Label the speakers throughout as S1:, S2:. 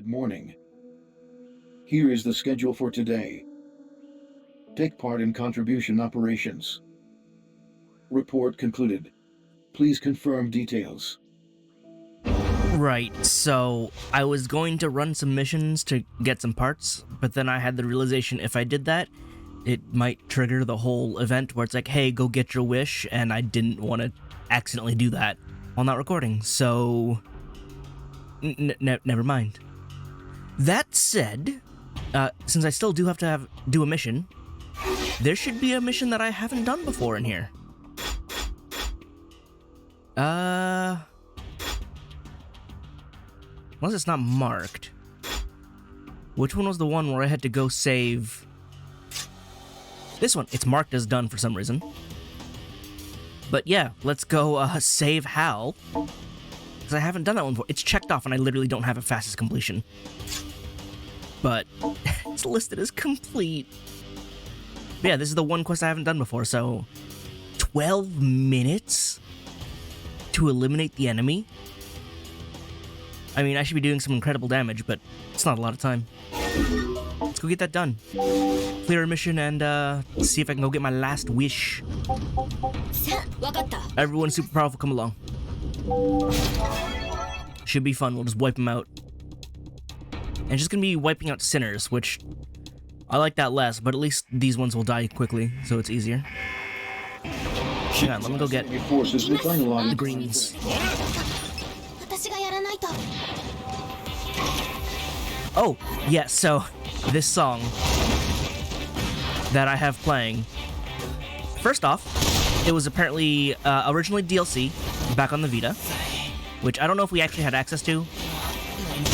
S1: Good morning. Here is the schedule for today. Take part in contribution operations. Report concluded. Please confirm details.
S2: Right, so I was going to run some missions to get some parts, but then I had the realization if I did that, it might trigger the whole event where it's like, hey, go get your wish, and I didn't want to accidentally do that while not recording, so never mind. That said, since I still do have to do a mission, there should be a mission that I haven't done before in here. Unless it's not marked. Which one was the one where I had to go save? This one. It's marked as done for some reason. But yeah, let's go save Hal. Because I haven't done that one before. It's checked off and I literally don't have a fastest completion. But it's listed as complete. But yeah, this is the one quest I haven't done before, so 12 minutes to eliminate the enemy? I mean, I should be doing some incredible damage, but it's not a lot of time. Let's go get that done. Clear a mission and see if I can go get my last wish. Everyone super powerful, come along. Should be fun, we'll just wipe them out. And it's just gonna be wiping out sinners, which I like that less, but at least these ones will die quickly, so it's easier. Hang on, let me go get the greens. Oh, yeah, so this song that I have playing, first off, it was apparently originally DLC back on the Vita, which I don't know if we actually had access to,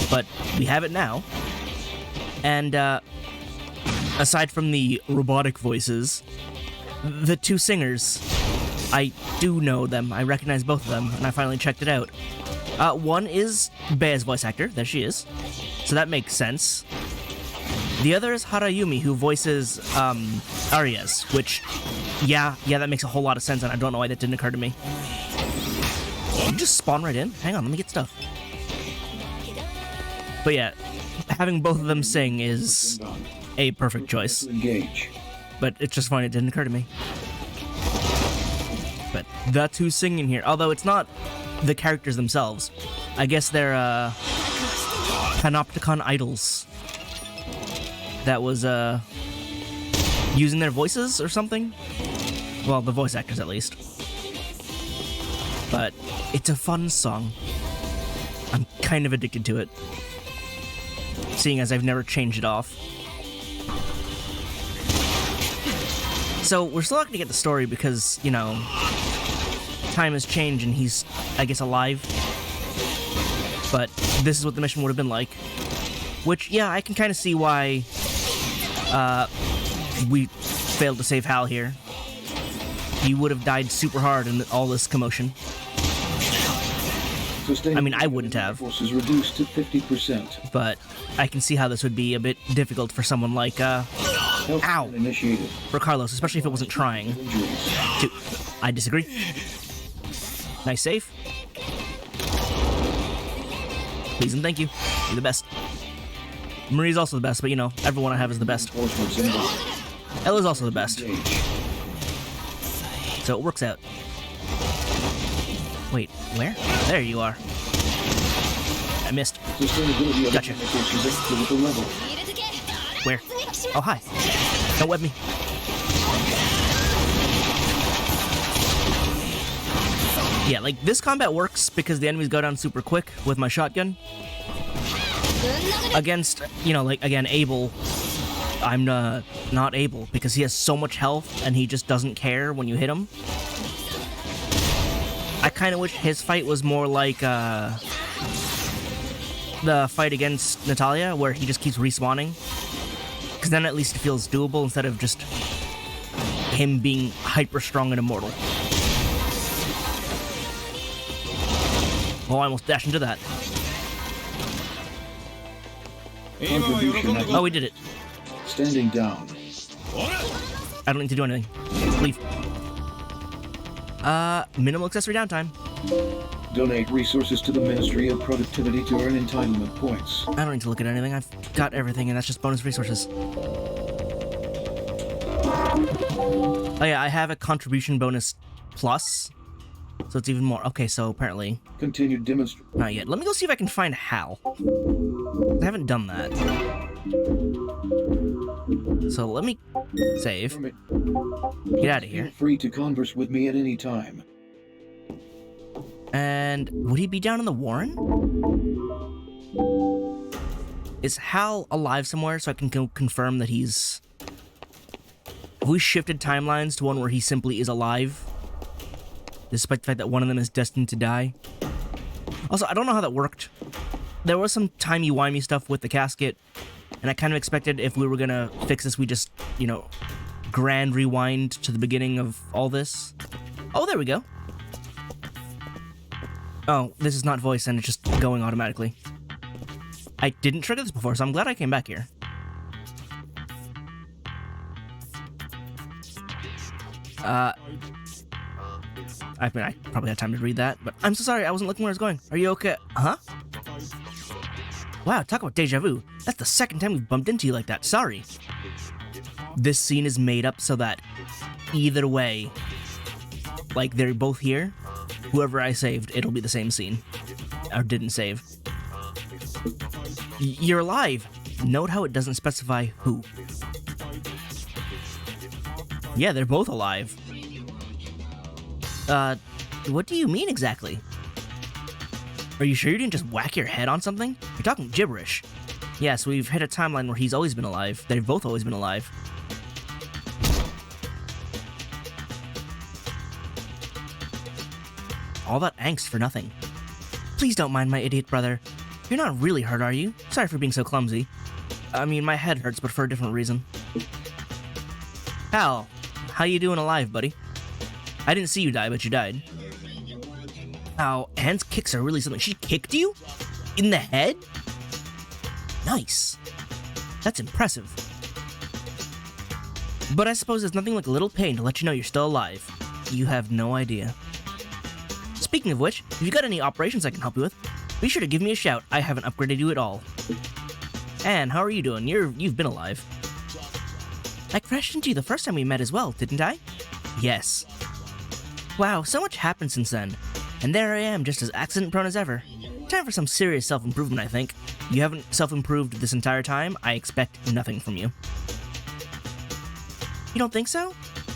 S2: but we have it now. And aside from the robotic voices, the two singers, I do know them. I recognize both of them, and I finally checked it out. One is Bea's voice actor. There she is. So that makes sense. The other is Harayumi, who voices Arias, which, yeah, that makes a whole lot of sense, and I don't know why that didn't occur to me. You just spawn right in? Hang on, let me get stuff. But yeah, having both of them sing is a perfect choice. But it's just funny it didn't occur to me. But that's who's singing here. Although it's not the characters themselves. I guess they're Panopticon idols that was using their voices or something. Well, the voice actors at least. But it's a fun song. I'm kind of addicted to it, seeing as I've never changed it off. So we're still not going to get the story because, you know, time has changed and he's, I guess, alive. But this is what the mission would have been like. Which, yeah, I can kind of see why we failed to save Hal here. He would have died super hard in all this commotion. I mean, I wouldn't have.
S1: Forces reduced to 50%.
S2: But I can see how this would be a bit difficult for someone like, ow!
S1: Initiated.
S2: For Carlos, especially if it wasn't trying to. I disagree. Nice save. Please and thank you. You're the best. Marie's also the best, but you know, everyone I have is the best. Ella's also the best. So it works out. Wait, where? There you are. I missed. Gotcha. Where? Oh, hi. Don't web me. Yeah, like, this combat works because the enemies go down super quick with my shotgun. Against, you know, like, again, Abel, I'm not able because he has so much health and he just doesn't care when you hit him. I kind of wish his fight was more like the fight against Natalia, where he just keeps respawning. Because then at least it feels doable instead of just him being hyper strong and immortal. Oh, I almost dashed into that. Oh, we did it.
S1: Standing down.
S2: I don't need to do anything. Leave. Minimal accessory downtime.
S1: Donate resources to the Ministry of Productivity to earn entitlement points.
S2: I don't need to look at anything. I've got everything, and that's just bonus resources. Oh yeah, I have a contribution bonus plus, so it's even more. Okay, so apparently...
S1: Continued demonstration.
S2: Not yet. Let me go see if I can find Hal. I haven't done that. So let me save. Get out of here.
S1: Feel free to converse with me at any time.
S2: And would he be down in the Warren? Is Hal alive somewhere so I can confirm that he's... Have we shifted timelines to one where he simply is alive? Despite the fact that one of them is destined to die? Also, I don't know how that worked. There was some timey-wimey stuff with the casket, and I kind of expected if we were gonna fix this, we just, you know, grand rewind to the beginning of all this. Oh, there we go. Oh, this is not voice, and it's just going automatically. I didn't trigger this before, so I'm glad I came back here. I mean, I probably had time to read that, but I'm so sorry, I wasn't looking where I was going. Are you okay? Huh? Wow, talk about deja vu. That's the second time we've bumped into you like that. Sorry. This scene is made up so that either way, like they're both here, whoever I saved, it'll be the same scene. Or didn't save. You're alive. Note how it doesn't specify who. Yeah, they're both alive. What do you mean exactly? Are you sure you didn't just whack your head on something? You're talking gibberish. Yes, we've hit a timeline where he's always been alive. They've both always been alive. All that angst for nothing. Please don't mind my idiot brother. You're not really hurt, are you? Sorry for being so clumsy. I mean, my head hurts, but for a different reason. Hal, how you doing alive, buddy? I didn't see you die, but you died. Ow, Anne's kicks are really something. She kicked you? In the head? Nice. That's impressive. But I suppose there's nothing like a little pain to let you know you're still alive. You have no idea. Speaking of which, if you got any operations I can help you with, be sure to give me a shout. I haven't upgraded you at all. Anne, how are you doing? You've been alive. I crashed into you the first time we met as well, didn't I? Yes. Wow, so much happened since then. And there I am, just as accident-prone as ever. Time for some serious self-improvement, I think. You haven't self-improved this entire time, I expect nothing from you. You don't think so?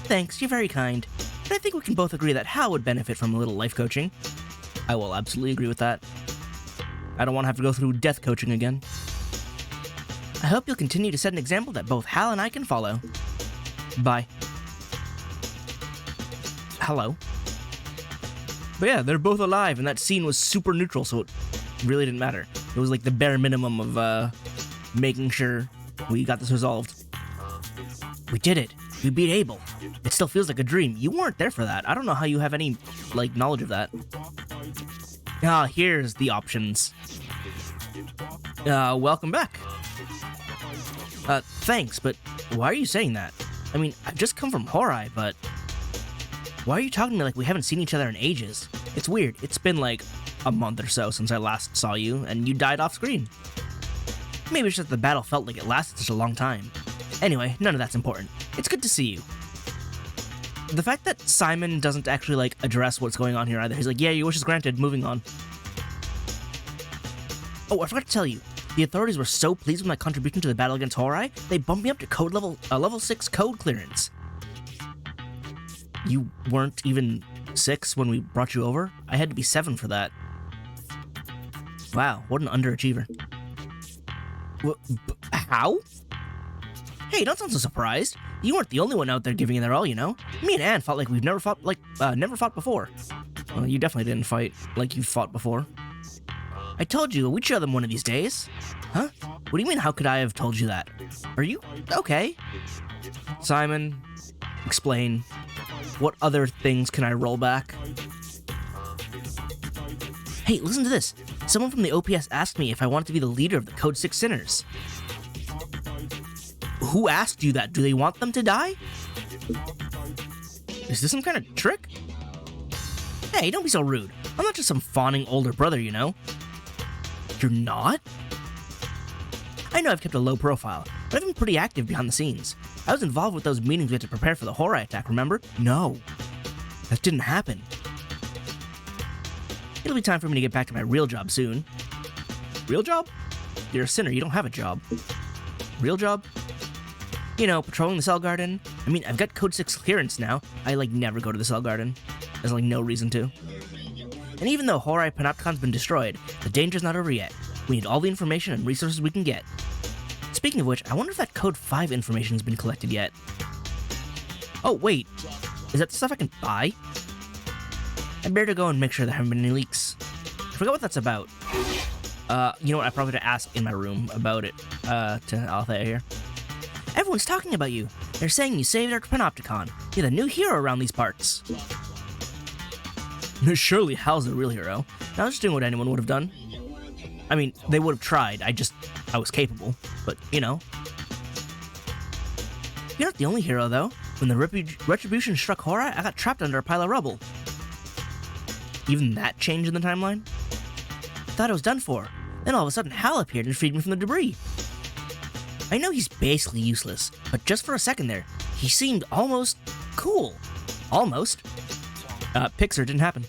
S2: Thanks, you're very kind. But I think we can both agree that Hal would benefit from a little life coaching. I will absolutely agree with that. I don't want to have to go through death coaching again. I hope you'll continue to set an example that both Hal and I can follow. Bye. Hello. But yeah, they're both alive, and that scene was super neutral, so it really didn't matter. It was like the bare minimum of making sure we got this resolved. We did it. We beat Abel. It still feels like a dream. You weren't there for that. I don't know how you have any, like, knowledge of that. Ah, here's the options. Welcome back. Thanks, but why are you saying that? I mean, I've just come from Horai, but... Why are you talking to me like we haven't seen each other in ages? It's weird. It's been like a month or so since I last saw you, and you died off screen. Maybe it's just the battle felt like it lasted such a long time. Anyway, none of that's important. It's good to see you. The fact that Simon doesn't actually, like, address what's going on here either. He's like, yeah, your wish is granted, moving on. Oh, I forgot to tell you. The authorities were so pleased with my contribution to the battle against Horai, they bumped me up to code level 6 code clearance. You weren't even 6 when we brought you over? I had to be 7 for that. Wow, what an underachiever. How? Hey, don't sound so surprised. You weren't the only one out there giving it their all, you know? Me and Anne fought like we've never fought before. Well, you definitely didn't fight like you've fought before. I told you, we'd show them one of these days. Huh? What do you mean, how could I have told you that? Are you okay? Simon, explain. What other things can I roll back? Hey, listen to this. Someone from the OPS asked me if I wanted to be the leader of the Code 6 Sinners. Who asked you that? Do they want them to die? Is this some kind of trick? Hey, don't be so rude. I'm not just some fawning older brother, you know. You're not? I know I've kept a low profile, but I've been pretty active behind the scenes. I was involved with those meetings we had to prepare for the horror attack, remember? No. That didn't happen. It'll be time for me to get back to my real job soon. Real job? You're a sinner, you don't have a job. Real job? You know, patrolling the cell garden. I mean, I've got Code 6 clearance now. I, never go to the cell garden. There's, no reason to. And even though Horai Panopticon's been destroyed, the danger's not over yet. We need all the information and resources we can get. Speaking of which, I wonder if that Code 5 information's been collected yet. Oh, wait. Is that the stuff I can buy? I better go and make sure there haven't been any leaks. I forgot what that's about. You know what? I probably have to ask in my room about it, to Althea here. Everyone's talking about you. They're saying you saved our Panopticon. You're the new hero around these parts. Surely Hal's the real hero. I was just doing what anyone would have done. I mean, they would have tried. I was capable. But, you know. You're not the only hero, though. When the Retribution struck Horai, I got trapped under a pile of rubble. Even that changed in the timeline? Thought I was done for. Then all of a sudden, Hal appeared and freed me from the debris. I know he's basically useless, but just for a second there, he seemed almost cool. Almost. Pixar didn't happen.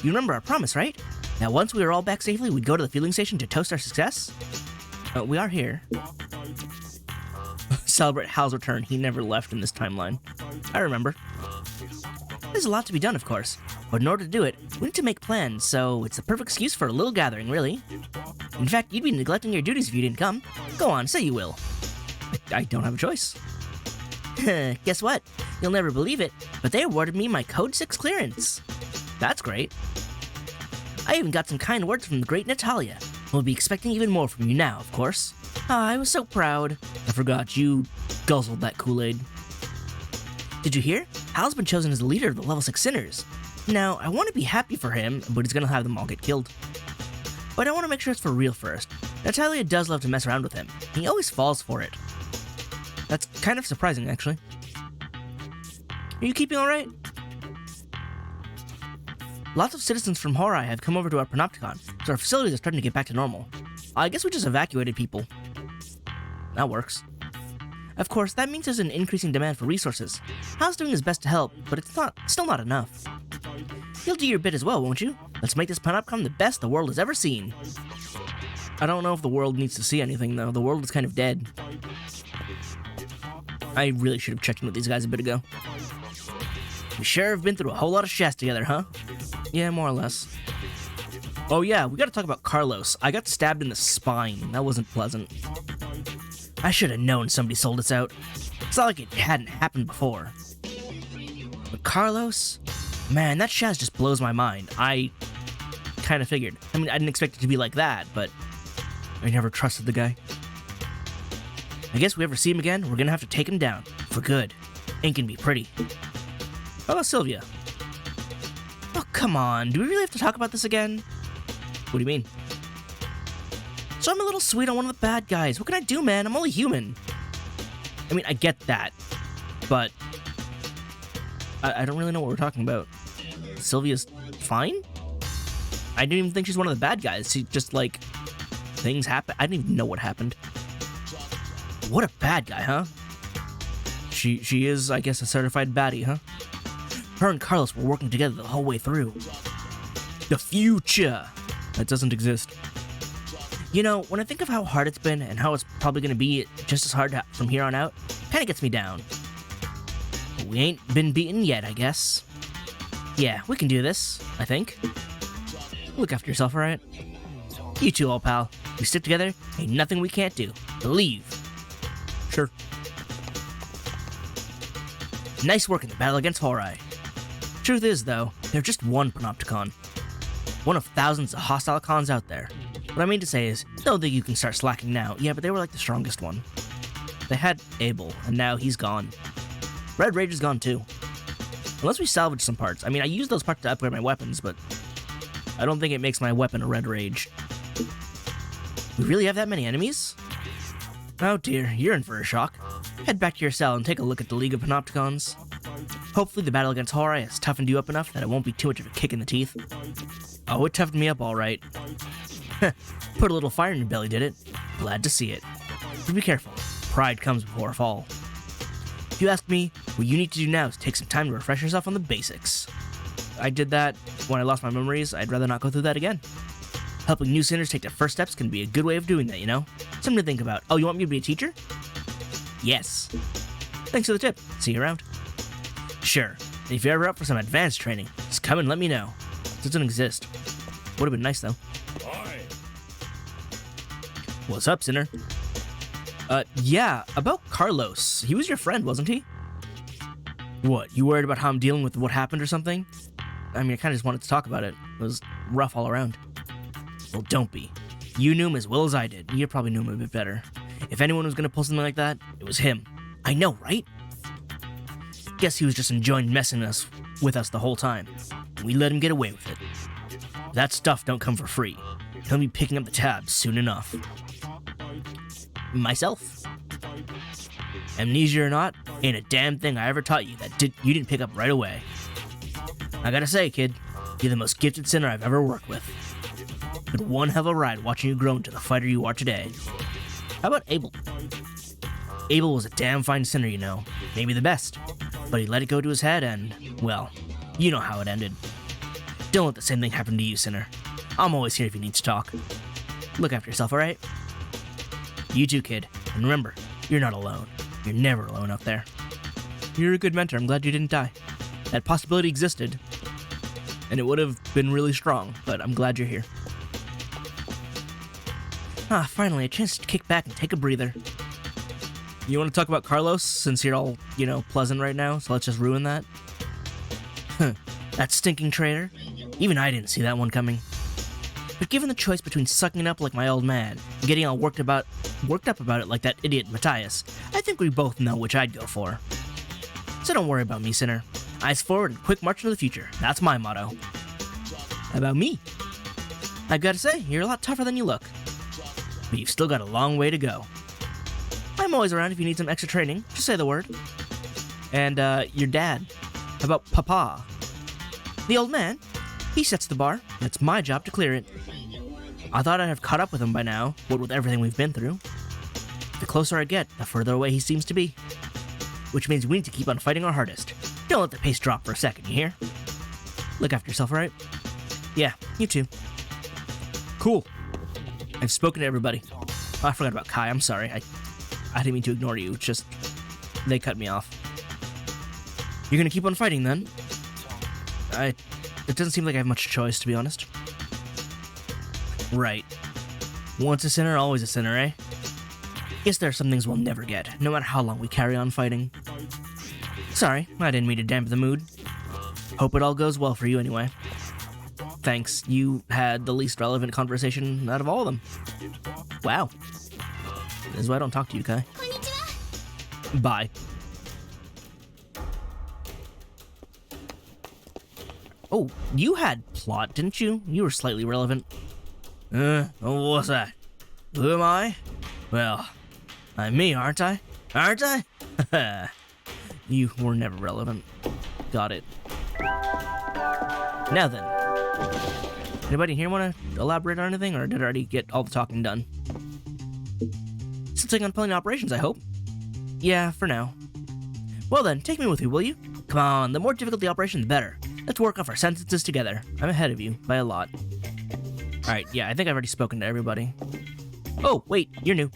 S2: You remember our promise, right? That once we were all back safely, we'd go to the fueling station to toast our success? We are here. Celebrate Hal's return. He never left in this timeline. I remember. There's a lot to be done, of course, but in order to do it, we need to make plans, so it's the perfect excuse for a little gathering, really. In fact, you'd be neglecting your duties if you didn't come. Go on, say you will. I don't have a choice. Guess what? You'll never believe it, but they awarded me my Code 6 clearance. That's great. I even got some kind words from the great Natalia. We'll be expecting even more from you now, of course. I was so proud. I forgot you guzzled that Kool-Aid. Did you hear? Hal's been chosen as the leader of the Level 6 Sinners. Now, I want to be happy for him, but he's gonna have them all get killed. But I want to make sure it's for real first. Natalia does love to mess around with him. He always falls for it. That's kind of surprising, actually. Are you keeping alright? Lots of citizens from Horai have come over to our Panopticon, so our facilities are starting to get back to normal. I guess we just evacuated people. That works. Of course, that means there's an increasing demand for resources. Hal's doing his best to help, but it's still not enough. You'll do your bit as well, won't you? Let's make this Panopticon the best the world has ever seen. I don't know if the world needs to see anything, though. The world is kind of dead. I really should have checked in with these guys a bit ago. We sure have been through a whole lot of shit together, huh? Yeah, more or less. Oh yeah, we gotta talk about Carlos. I got stabbed in the spine. That wasn't pleasant. I should have known somebody sold us out. It's not like it hadn't happened before. But Carlos? Man, that Shaz just blows my mind. I kind of figured. I mean, I didn't expect it to be like that, but I never trusted the guy. I guess if we ever see him again, we're gonna have to take him down. For good. Ain't gonna be pretty. How about Sylvia? Oh, come on. Do we really have to talk about this again? What do you mean? So I'm a little sweet on one of the bad guys. What can I do, man? I'm only human. I mean, I get that. But I don't really know what we're talking about. Sylvia's fine? I didn't even think she's one of the bad guys. She just, things happen. I didn't even know what happened. What a bad guy, huh? She is, I guess, a certified baddie, huh? Her and Carlos were working together the whole way through. The future. That doesn't exist. You know, when I think of how hard it's been and how it's probably going to be just as hard from here on out, kind of gets me down. But we ain't been beaten yet, I guess. Yeah, we can do this, I think. Look after yourself, alright? You too, old pal. We stick together, ain't nothing we can't do. Believe. Sure. Nice work in the battle against Horai. Truth is, though, they're just one Panopticon. One of thousands of hostile cons out there. What I mean to say is, don't think you can start slacking now. Yeah, but they were the strongest one. They had Abel, and now he's gone. Red Rage is gone too. Unless we salvage some parts. I mean, I use those parts to upgrade my weapons, but I don't think it makes my weapon a Red Rage. We really have that many enemies? Oh dear, you're in for a shock. Head back to your cell and take a look at the League of Panopticons. Hopefully the battle against Horai has toughened you up enough that it won't be too much of a kick in the teeth. Oh, it toughened me up all right. Put a little fire in your belly, did it? Glad to see it. But be careful. Pride comes before a fall. If you ask me, what you need to do now is take some time to refresh yourself on the basics. I did that when I lost my memories. I'd rather not go through that again. Helping new sinners take their first steps can be a good way of doing that, you know? Something to think about. Oh, you want me to be a teacher? Yes. Thanks for the tip. See you around. Sure. If you're ever up for some advanced training, just come and let me know. It doesn't exist. Would have been nice, though. What's up, sinner? Yeah, about Carlos. He was your friend, wasn't he? What, you worried about how I'm dealing with what happened or something? I mean, I kind of just wanted to talk about it. It was rough all around. Well, don't be. You knew him as well as I did. You probably knew him a bit better. If anyone was going to pull something like that, it was him. I know, right? Guess he was just enjoying messing with us the whole time. We let him get away with it. That stuff don't come for free. He'll be picking up the tab soon enough. Myself. Amnesia or not, ain't a damn thing I ever taught you that you didn't pick up right away. I gotta say, kid, you're the most gifted sinner I've ever worked with. Been one hell of a ride watching you grow into the fighter you are today. How about Abel? Abel was a damn fine sinner, you know. Maybe the best. But he let it go to his head and, well, you know how it ended. Don't let the same thing happen to you, sinner. I'm always here if you need to talk. Look after yourself, alright? You too, kid. And remember, you're not alone. You're never alone up there. You're a good mentor. I'm glad you didn't die. That possibility existed. And it would have been really strong, but I'm glad you're here. Ah, finally, a chance to kick back and take a breather. You want to talk about Carlos, since you're all, pleasant right now, so let's just ruin that? That stinking traitor. Even I didn't see that one coming. But given the choice between sucking it up like my old man and getting all worked up about it like that idiot Matthias, I think we both know which I'd go for. So don't worry about me, sinner. Eyes forward and quick march into the future. That's my motto. How about me? I've got to say, you're a lot tougher than you look. But you've still got a long way to go. I'm always around if you need some extra training. Just say the word. And, your dad. How about Papa? The old man? He sets the bar. It's my job to clear it. I thought I'd have caught up with him by now, what with everything we've been through. The closer I get, the further away he seems to be. Which means we need to keep on fighting our hardest. Don't let the pace drop for a second, you hear? Look after yourself, alright? Yeah, you too. Cool. I've spoken to everybody. Oh, I forgot about Kai, I'm sorry. I didn't mean to ignore you, it's just they cut me off. You're gonna keep on fighting then? It doesn't seem like I have much choice, to be honest. Right. Once a sinner, always a sinner, eh? Guess there are some things we'll never get, no matter how long we carry on fighting. Sorry, I didn't mean to dampen the mood. Hope it all goes well for you anyway. Thanks, you had the least relevant conversation out of all of them. Wow. This is why I don't talk to you, Kai. Bye. Oh, you had plot, didn't you? You were slightly relevant. What's that? Who am I? Well, I'm me, aren't I? Aren't I? You were never relevant. Got it. Now then. Anybody here want to elaborate on anything, or did I already get all the talking done? Still taking on plenty of operations, I hope? Yeah, for now. Well then, take me with you, will you? Come on, the more difficult the operation, the better. Let's work off our sentences together. I'm ahead of you, by a lot. Alright, yeah, I think I've already spoken to everybody. Oh, wait, you're new.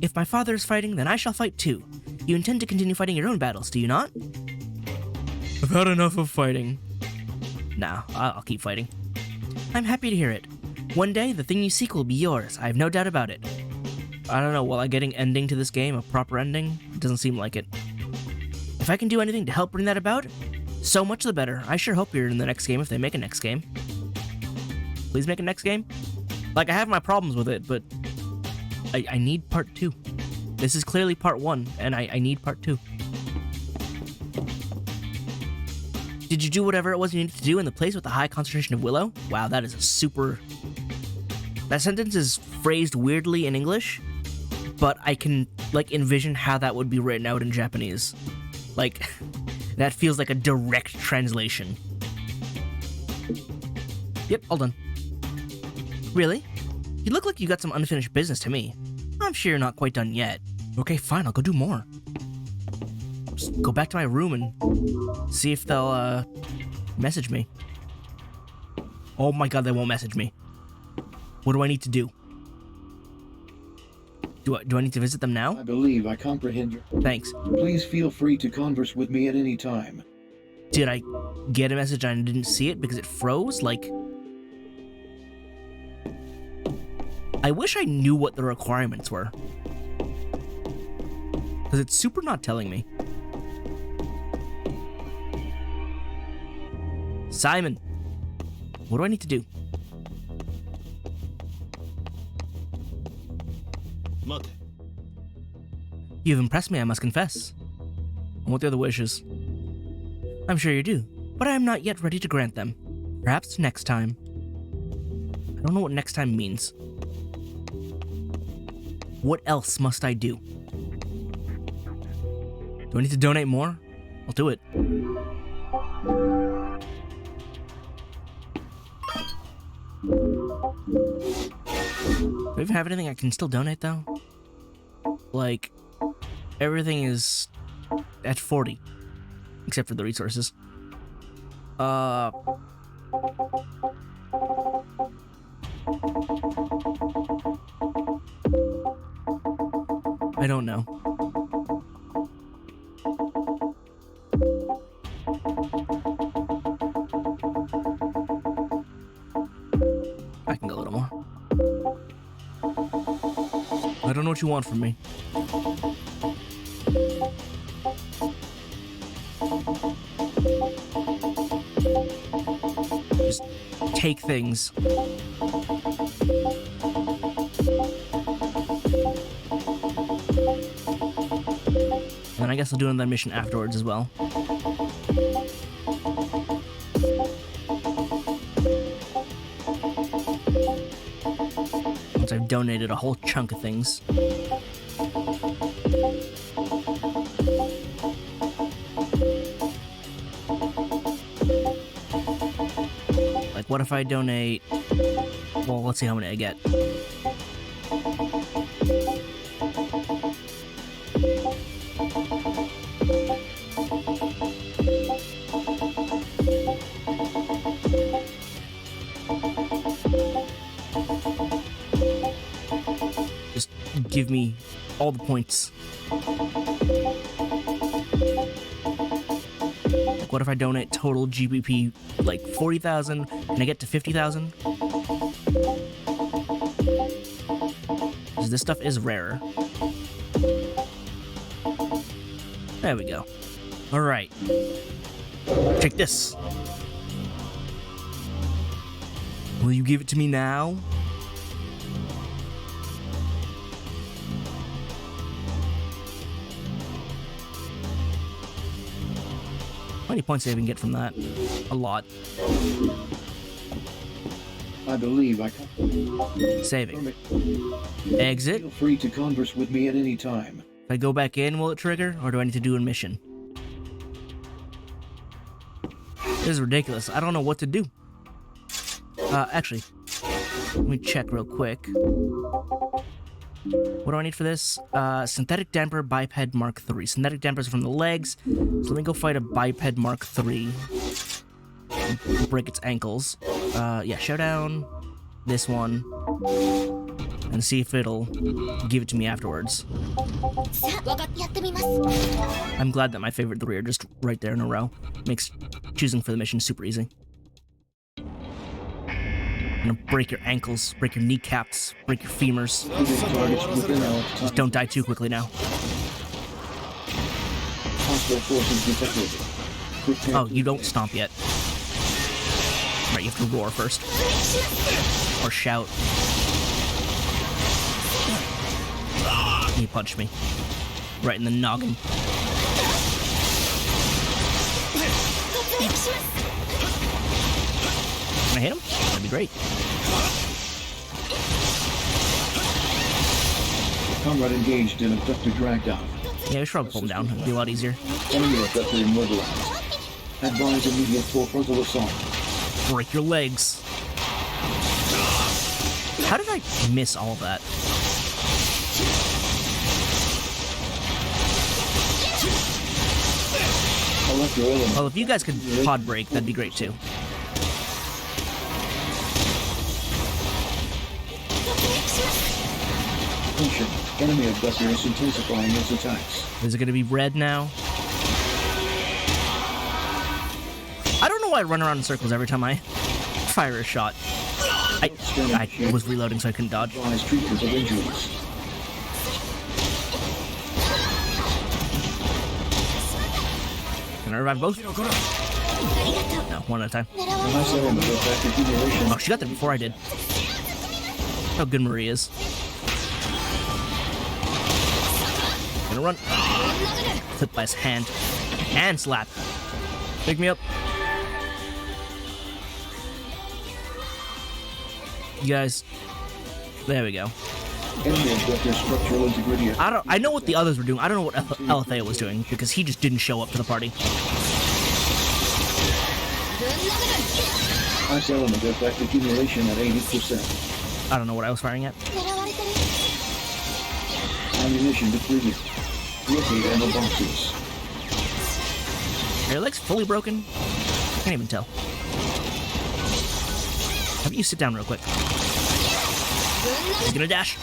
S2: If my father is fighting, then I shall fight too. You intend to continue fighting your own battles, do you not? I've had enough of fighting. Nah, I'll keep fighting. I'm happy to hear it. One day, the thing you seek will be yours, I have no doubt about it. I don't know, will I getting ending to this game, a proper ending? It doesn't seem like it. If I can do anything to help bring that about, so much the better. I sure hope you're in the next game if they make a next game. Please make a next game? Like, I have my problems with it, but I need part 2. This is clearly part 1, and I need part 2. Did you do whatever it was you needed to do in the place with the high concentration of willow? Wow, that is a super... That sentence is phrased weirdly in English, but I can, envision how that would be written out in Japanese. That feels like a direct translation. Yep, all done. Really? You look like you got some unfinished business to me. I'm sure you're not quite done yet. Okay, fine, I'll go do more. Just go back to my room and see if they'll, message me. Oh my god, they won't message me. What do I need to do? Do I need to visit them now?
S1: I believe I comprehend your...
S2: Thanks.
S1: Please feel free to converse with me at any time.
S2: Did I get a message and I didn't see it because it froze? Like... I wish I knew what the requirements were. Because it's super not telling me. Simon! What do I need to do? You've impressed me, I must confess. And what the other wishes? I'm sure you do, but I am not yet ready to grant them. Perhaps next time. I don't know what next time means. What else must I do? Do I need to donate more? I'll do it. Do I even have anything I can still donate, though? Like, everything is at 40. Except for the resources. I don't know. I can go a little more. I don't know what you want from me. Just take things. And I guess I'll do another mission afterwards as well. Once I've donated a whole chunk of things. Like, what if I donate... Well, let's see how many I get. Just give me all the points. Like, what if I donate total GBP like 40,000 and I get to 50,000? Because this stuff is rarer. There we go. Alright. Take this. Will you give it to me now? How many points do I even get from that? A lot.
S1: I believe I can...
S2: Saving. Exit.
S1: Feel free to converse with me at any time.
S2: If I go back in, will it trigger? Or do I need to do a mission? This is ridiculous. I don't know what to do. Actually, let me check real quick. What do I need for this? Synthetic damper biped Mark III. Synthetic dampers from the legs. So let me go fight a biped Mark III. Break its ankles. Yeah, showdown. This one. And see if it'll give it to me afterwards. I'm glad that my favorite three are just right there in a row. Makes choosing for the mission super easy. I'm gonna break your ankles, break your kneecaps, break your femurs. Just don't die too quickly now. Oh, you don't stomp yet. Right, you have to roar first. Or shout. You punched me. Right in the noggin. Can I hit him? That'd be great.
S1: Comrade engaged in abductor drag down.
S2: Yeah, we should probably pull him down. It'd be a lot easier.
S1: Enemy effector immobilized. Advise immediate full frontal assault.
S2: Break your legs. How did I miss all of that? Well, if you guys could pod break, that'd be great too.
S1: Attention. Enemy effector is intensifying its attacks.
S2: Is it gonna be red now? I don't know why I run around in circles every time I fire a shot. I was reloading so I couldn't dodge.
S1: Advise treatment of injuries.
S2: Can I revive both? No, one at a time.
S1: Nice element of effective accumulation.
S2: Oh, she got there before I did. How good Marie is. Gonna run. Clipped by his hand. Hand slap. Pick me up. You guys. There we go.
S1: Enemy effector structural integrity.
S2: I know what the others were doing. I don't know what LFA was doing because he just didn't show up to the party.
S1: Nice element of effect accumulation at 80%.
S2: I don't know what I was firing at.
S1: Ammunition depleted. Locate ammo boxes.
S2: Are your legs fully broken? I can't even tell. Have you sit down real quick? He's gonna dash.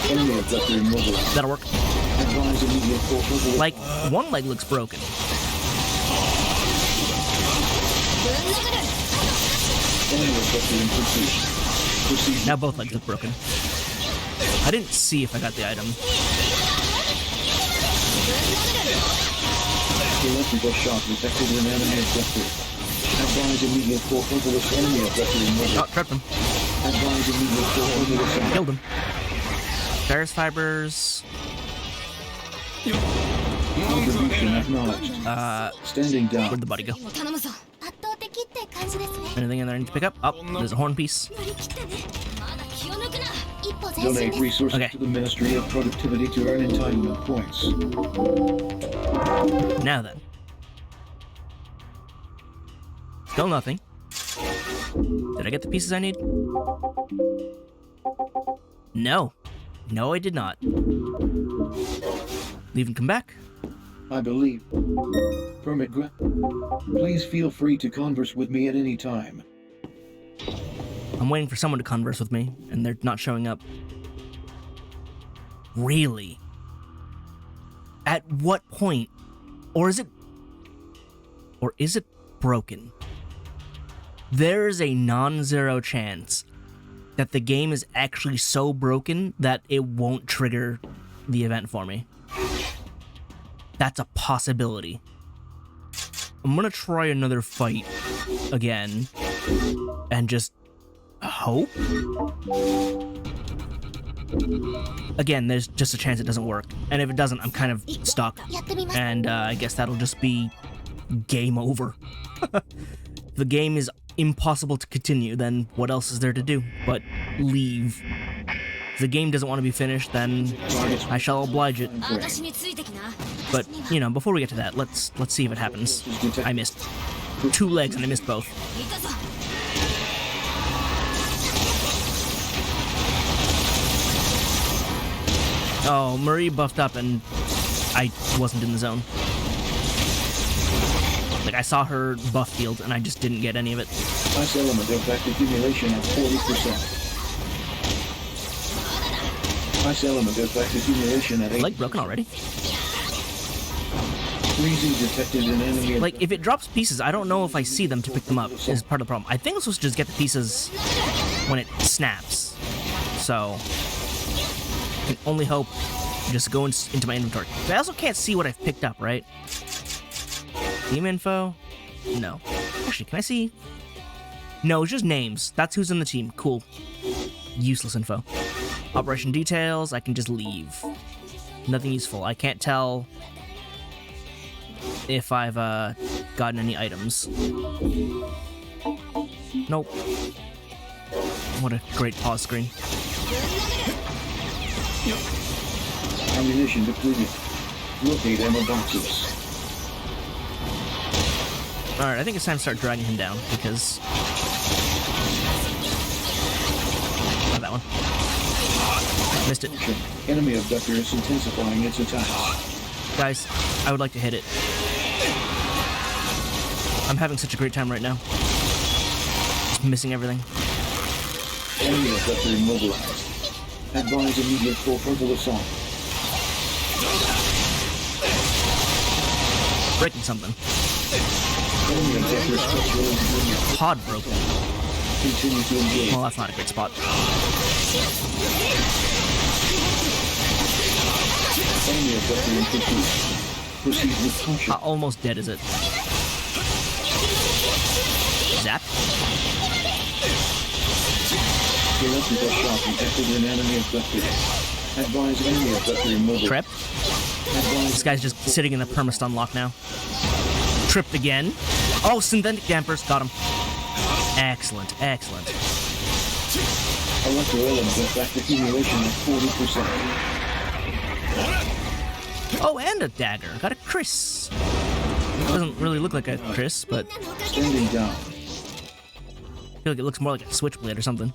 S1: Enemy effector immobilized.
S2: That'll work.
S1: Advise immediate full frontal.
S2: Like, one leg looks broken.
S1: Enemy effector in pursuit. Proceed.
S2: Now both legs look broken. I didn't see if I got the item.
S1: Electrical shock detected in enemy effector. Advise immediate full frontal assault. Enemy effector immobilized.
S2: Oh, trapped him.
S1: Advise immediate full frontal assault.
S2: Killed him. Ferrous fibers.
S1: Contribution acknowledged. Standing down.
S2: Where'd the body go? Anything in there I need to pick up? Oh, there's a horn piece.
S1: Donate resources
S2: Okay.
S1: to the Ministry of Productivity to earn entitlement points.
S2: Now then. Still nothing. Did I get the pieces I need? No. No, I did not. Leave and come back.
S1: I believe. Permit grant. Please feel free to converse with me at any time.
S2: I'm waiting for someone to converse with me, and they're not showing up. Really? At what point? Or is it broken? There is a non-zero chance that the game is actually so broken that it won't trigger the event for me. That's a possibility. I'm gonna try another fight again and just hope? Again, there's just a chance it doesn't work. And if it doesn't, I'm kind of stuck. And I guess that'll just be game over. The game is impossible to continue, then what else is there to do but leave? If the game doesn't want to be finished, then I shall oblige it. But, you know, before we get to that, let's see if it happens. I missed 2 legs and I missed both. Oh, Marie buffed up and I wasn't in the zone. Like, I saw her buff field and I just didn't get any of it.
S1: Nice element effect accumulation at 40%. Nice element effect accumulation at 8%.
S2: Leg broken already?
S1: Freezing detected in enemy.
S2: Like, if it drops pieces, I don't know if I see them to pick them up, is part of the problem. I think I'm supposed to just get the pieces when it snaps. So, I can only hope just go into my inventory. But I also can't see what I've picked up, right? Team info? No. Actually, can I see? No, it's just names. That's who's in the team. Cool. Useless info. Operation details, I can just leave. Nothing useful. I can't tell if I've gotten any items. Nope. What a great pause screen.
S1: Ammunition depleted. Locate ammo boxes.
S2: Alright, I think it's time to start dragging him down, because... Not that one. Missed it.
S1: Enemy abductor is intensifying its attacks.
S2: Guys, I would like to hit it. I'm having such a great time right now. Just missing everything.
S1: Enemy abductor immobilized. Advise immediate full frontal assault.
S2: Breaking something.
S1: Enemy abductor structural engineering.
S2: Pod broken.
S1: Continue to engage.
S2: Well, that's not a great spot.
S1: Enemy abductor in pursuit. Proceed with caution.
S2: How almost dead is it? Zap.
S1: Electrical shock detected in enemy abductor. Advise enemy abductor immobile.
S2: Trip. This guy's just sitting in a perma-stun lock now. Tripped again. Oh, synthetic dampers. Got him. Excellent, excellent.
S1: Electro-element effect accumulation at 40%.
S2: Oh, and a dagger. Got a Chris. Doesn't really look like a Chris, but
S1: Standing down.
S2: I feel like it looks more like a switchblade or something.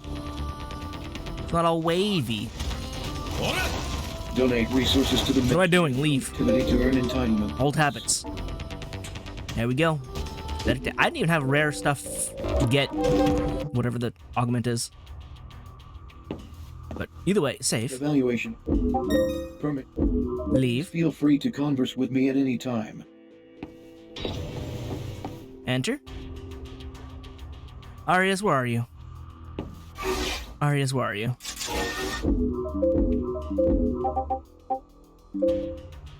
S2: It's not all wavy.
S1: Donate resources to the
S2: What am I doing? Leave.
S1: activity to earn entitlement.
S2: Old habits. There we go. I didn't even have rare stuff to get whatever the augment is. But either way, safe.
S1: Evaluation. Permit.
S2: Leave.
S1: Feel free to converse with me at any time.
S2: Enter. Arias, where are you? Arias, where are you?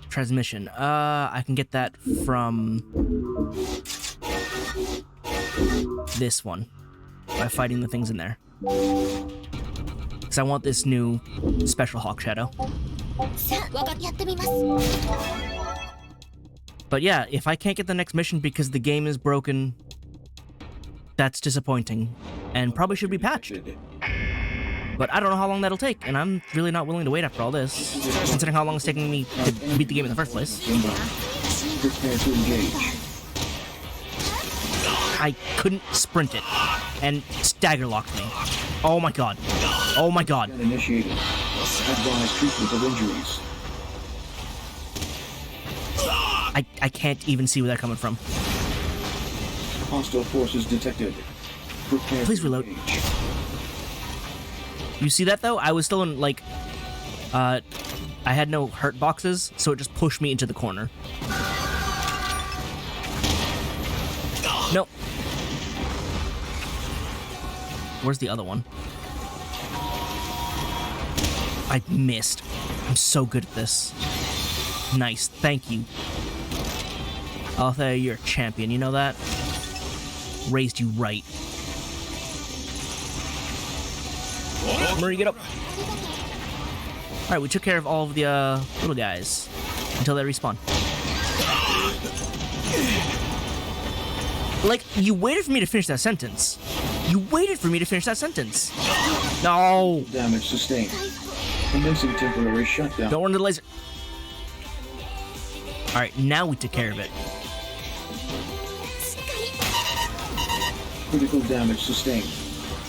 S2: Transmission. I can get that from this one by fighting the things in there. Because I want this new special Hawk Shadow. But yeah, if I can't get the next mission because the game is broken, that's disappointing and probably should be patched. But I don't know how long that'll take, and I'm really not willing to wait after all this, considering how long it's taking me to beat the game in the first place.
S1: Prepare to engage.
S2: I couldn't sprint it, and stagger locked me. Oh my god. Oh my god.
S1: Scan initiated. Advise treatment of injuries.
S2: I can't even see where they're coming from.
S1: Hostile forces detected. Prepare
S2: Please
S1: to
S2: reload.
S1: engage.
S2: You see that though? I was still in, like, I had no hurt boxes, so it just pushed me into the corner. Nope. Where's the other one? I missed. I'm so good at this. Nice, thank you. Althea, you're a champion, you know that? Raised you right. Murray, get up. Alright, we took care of all of the little guys until they respawn. Like, you waited for me to finish that sentence. You waited for me to finish that sentence. No!
S1: Damage sustained. Commencing temporary shutdown.
S2: Don't run to the laser. Alright, now we took care of it.
S1: Critical damage sustained.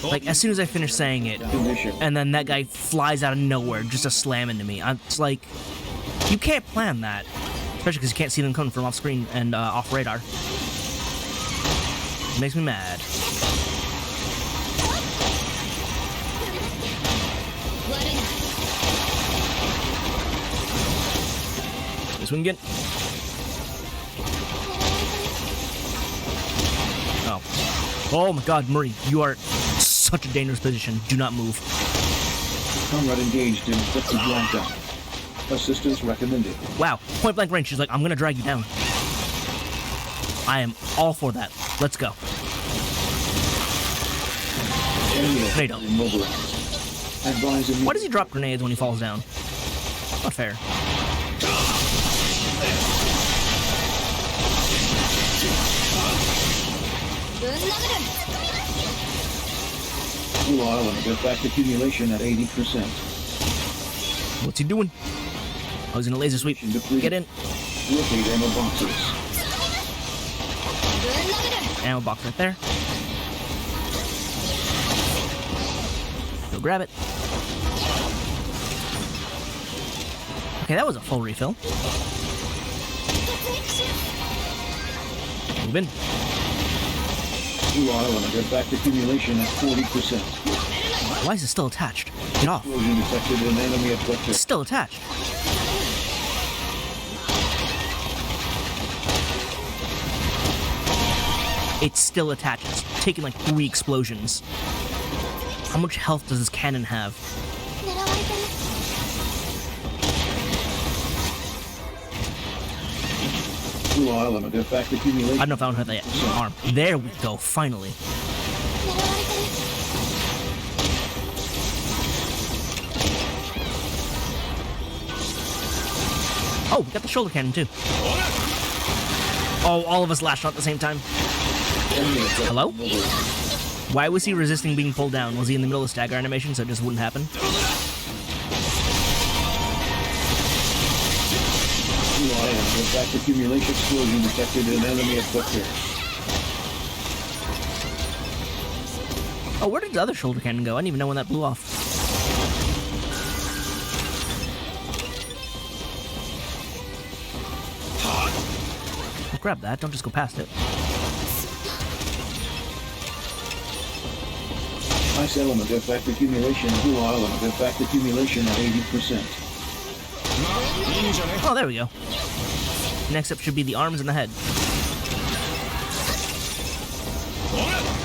S2: Like, as soon as I finish saying it,
S1: Condition.
S2: and then that guy flies out of nowhere just to slam into me. It's like, you can't plan that. Especially because you can't see them coming from off screen and off radar. It makes me mad. This one again. Oh. Oh my god, Murray, you are such a dangerous position. Do not move.
S1: Comrade engaged in effective lockdown. Assistance recommended.
S2: Wow, point blank range. She's like, I'm gonna drag you down. I am all for that. Let's go.
S1: Enemy
S2: Tornado.
S1: immobilized. Advise immediate.
S2: Why does he drop grenades when he falls down? Not fair.
S1: Full element effect accumulation at 80%.
S2: What's he doing? Oh, he's in a laser sweep. Get in.
S1: Locate ammo boxes.
S2: Ammo box right there. Go grab it. Okay, that was a full refill. Move in.
S1: Blue element effect accumulation at 40%.
S2: Why is it still attached? Get off.
S1: Explosion detected in enemy objective.
S2: It's still attached. It's still attached. It's taken like 3 explosions. How much health does this cannon have?
S1: Blue element effect accumulation.
S2: I don't know if I want to hit that arm. There we go, finally. Oh, we got the shoulder cannon too. Oh, all of us lashed out at the same time. Hello? Why was he resisting being pulled down? Was he in the middle of stagger animation so it just wouldn't happen?
S1: Blue element effect accumulation explosion detected in enemy objective.
S2: Oh, where did the other shoulder cannon go? I didn't even know when that blew off. Grab that, don't just go past it.
S1: Ice element effect accumulation. Blue element effect accumulation at 80%.
S2: Oh, there we go. Next up should be the arms and the head.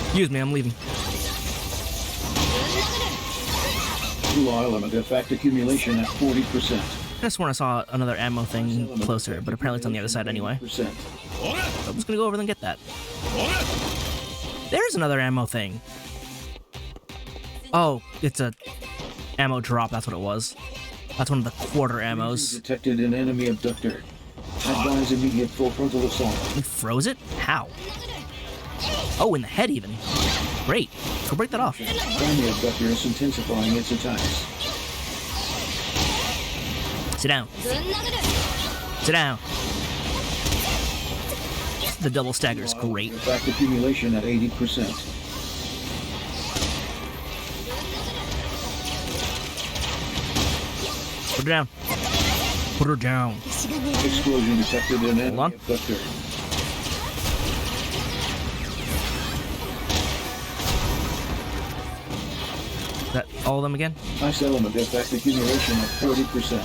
S2: Excuse me, I'm leaving.
S1: Blue element effect accumulation at 40%.
S2: I just sworn I saw another ammo thing closer, but apparently it's on the other side anyway. I'm just gonna go over there and get that. There's another ammo thing. Oh, it's a ammo drop, that's what it was. That's one of the quarter ammos.
S1: Detected an enemy abductor. Advise immediate full frontal assault.
S2: We froze it? How? Oh, in the head even. Great. Go break that off.
S1: Enemy abductor is intensifying its attacks.
S2: Sit down. Sit down. The double stagger is great.
S1: Effect accumulation at 80%.
S2: Put her down. Put her down.
S1: Explosion detected in enemy
S2: on.
S1: abductor.
S2: Is that all of them again?
S1: Ice element effect accumulation at 40%.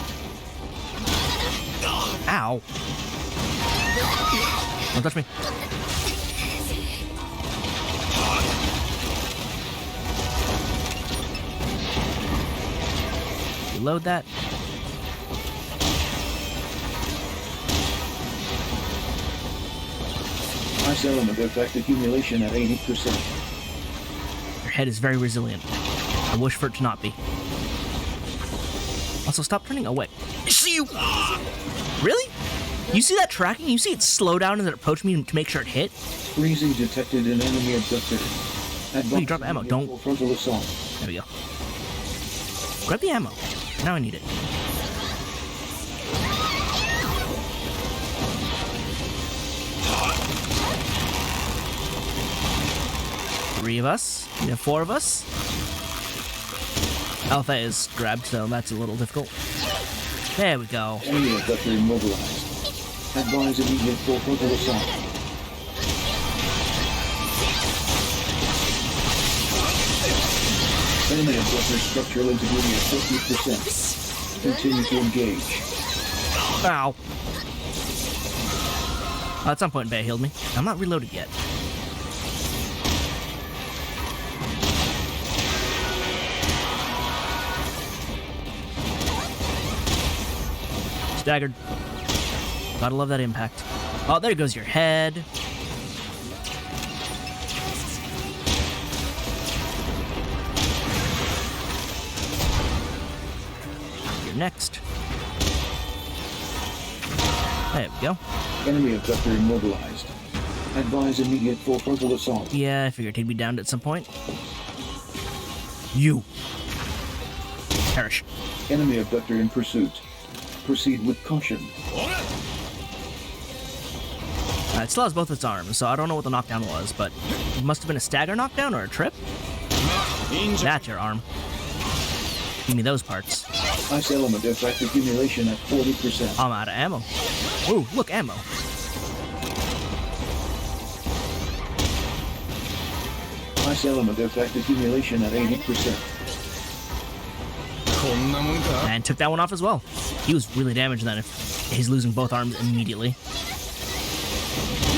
S2: Ow. Don't touch me. Reload that.
S1: Ice element effect accumulation at 80%.
S2: Your head is very resilient. I wish for it to not be. Also, stop turning away. I see you! Really? You see that tracking? You see it slow down as it approached me to make sure it hit?
S1: Freezing detected an enemy abductor.
S2: You drop ammo, don't-
S1: Full frontal assault.
S2: There we go. Grab the ammo. Now I need it. Three of us. We have 4 of us. Alpha is grabbed, so that's a little difficult. There we go.
S1: Enemy abductor immobilized. Advise immediate full frontal assault. Enemy abductor structural integrity at 50%. Continue to engage.
S2: Ow. At some point, Bay healed me. I'm not reloaded yet. Staggered. Gotta love that impact. Oh, there goes your head. You're next. There we go.
S1: Enemy abductor immobilized. Advise immediate full frontal assault.
S2: Yeah, I figured he'd be downed at some point. You. Perish.
S1: Enemy abductor in pursuit. Proceed with caution.
S2: It still has both its arms, so I don't know what the knockdown was, but it must have been a stagger knockdown or a trip. That's your arm. Give me those parts.
S1: Ice element effect accumulation at 40%.
S2: I'm out of ammo. Ooh, look, ammo.
S1: Ice element effect accumulation at 80%.
S2: And took that one off as well. He was really damaged then if he's losing both arms immediately.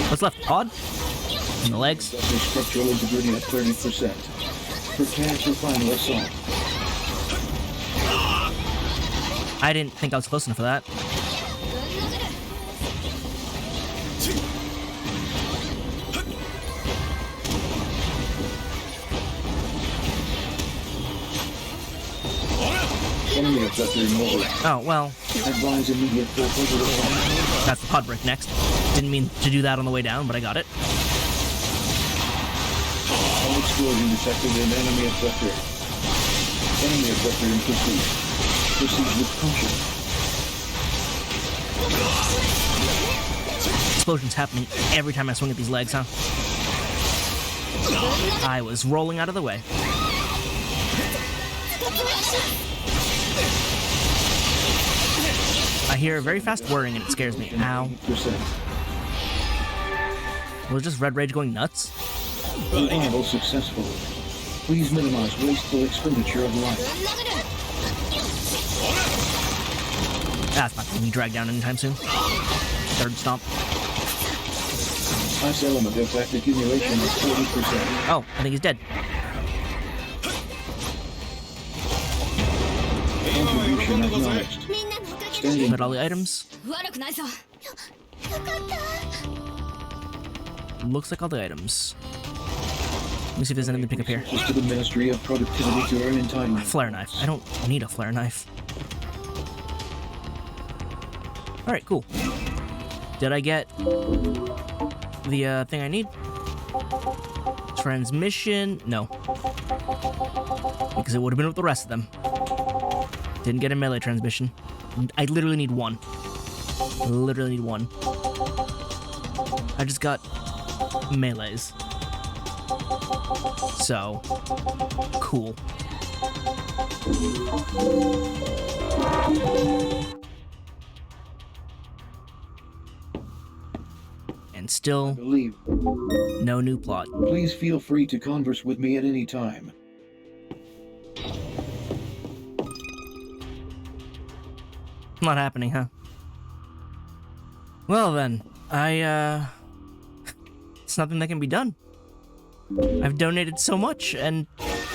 S2: What's left? Pod? And the legs?
S1: Sector structural integrity at 30%. Prepare for final assault.
S2: I didn't think I was close enough for that.
S1: Enemy abductor immobile.
S2: Oh, well,
S1: Advise immediate full positive assault.
S2: that's the pod break next. Didn't mean to do that on the way down, but I got it.
S1: All explosion detected in enemy abductor. Enemy abductor in pursuit. Proceed with caution.
S2: Explosions happening every time I swing at these legs, huh? I was rolling out of the way. I hear very fast whirring and it scares me. Ow.
S1: 80%.
S2: Was just Red Rage going nuts?
S1: Survival successful. Please minimize wasteful expenditure of life.
S2: That's not going to be dragged down anytime soon. Third stomp.
S1: Ice element effect accumulation at 40%.
S2: Oh, I think he's dead.
S1: Contribution acknowledged. Standing.
S2: Got all the items. Looks like all the items. Let me see if there's anything to pick up here.
S1: To the Ministry of Productivity to earn entitlement.
S2: Flare knife. I don't need a flare knife. Alright, cool. Did I get the thing I need? Transmission? No. Because it would have been with the rest of them. Didn't get a melee transmission. I literally need one. Literally need one. I just got melees. So, cool. And still,
S1: Believe.
S2: no new plot.
S1: Please feel free to converse with me at any time.
S2: Not happening, huh? Well then, it's nothing that can be done. I've donated so much, and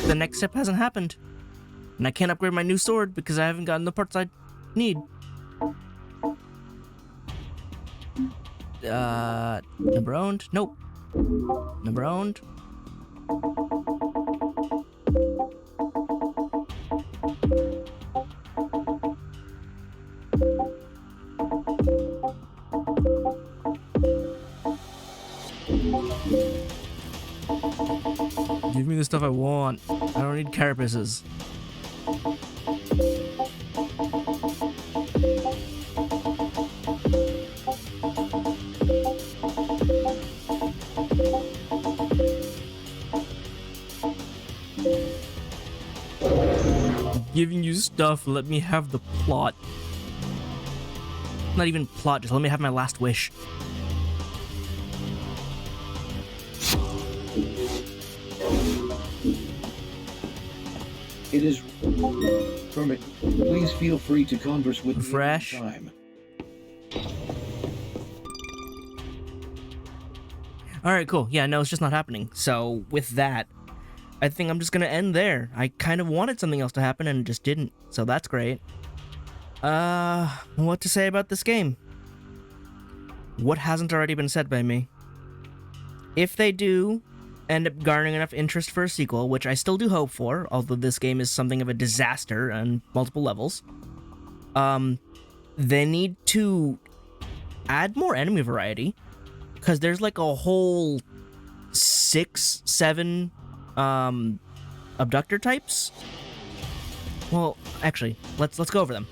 S2: the next step hasn't happened. And I can't upgrade my new sword because I haven't gotten the parts I need. Number owned? Nope. Number owned? Give me the stuff I want. I don't need carapaces. I'm giving you stuff, let me have the plot. Not even plot, just let me have my last wish.
S1: It is permit. Please feel free to converse with
S2: Refresh.
S1: me at any time.
S2: Alright, cool. Yeah, no, it's just not happening. So, with that, I think I'm just gonna end there. I kind of wanted something else to happen and it just didn't. So that's great. What to say about this game? What hasn't already been said by me? If they do end up garnering enough interest for a sequel, which I still do hope for, although this game is something of a disaster on multiple levels, they need to add more enemy variety, because there's like a whole 6, 7 abductor types. Well, actually, let's go over them.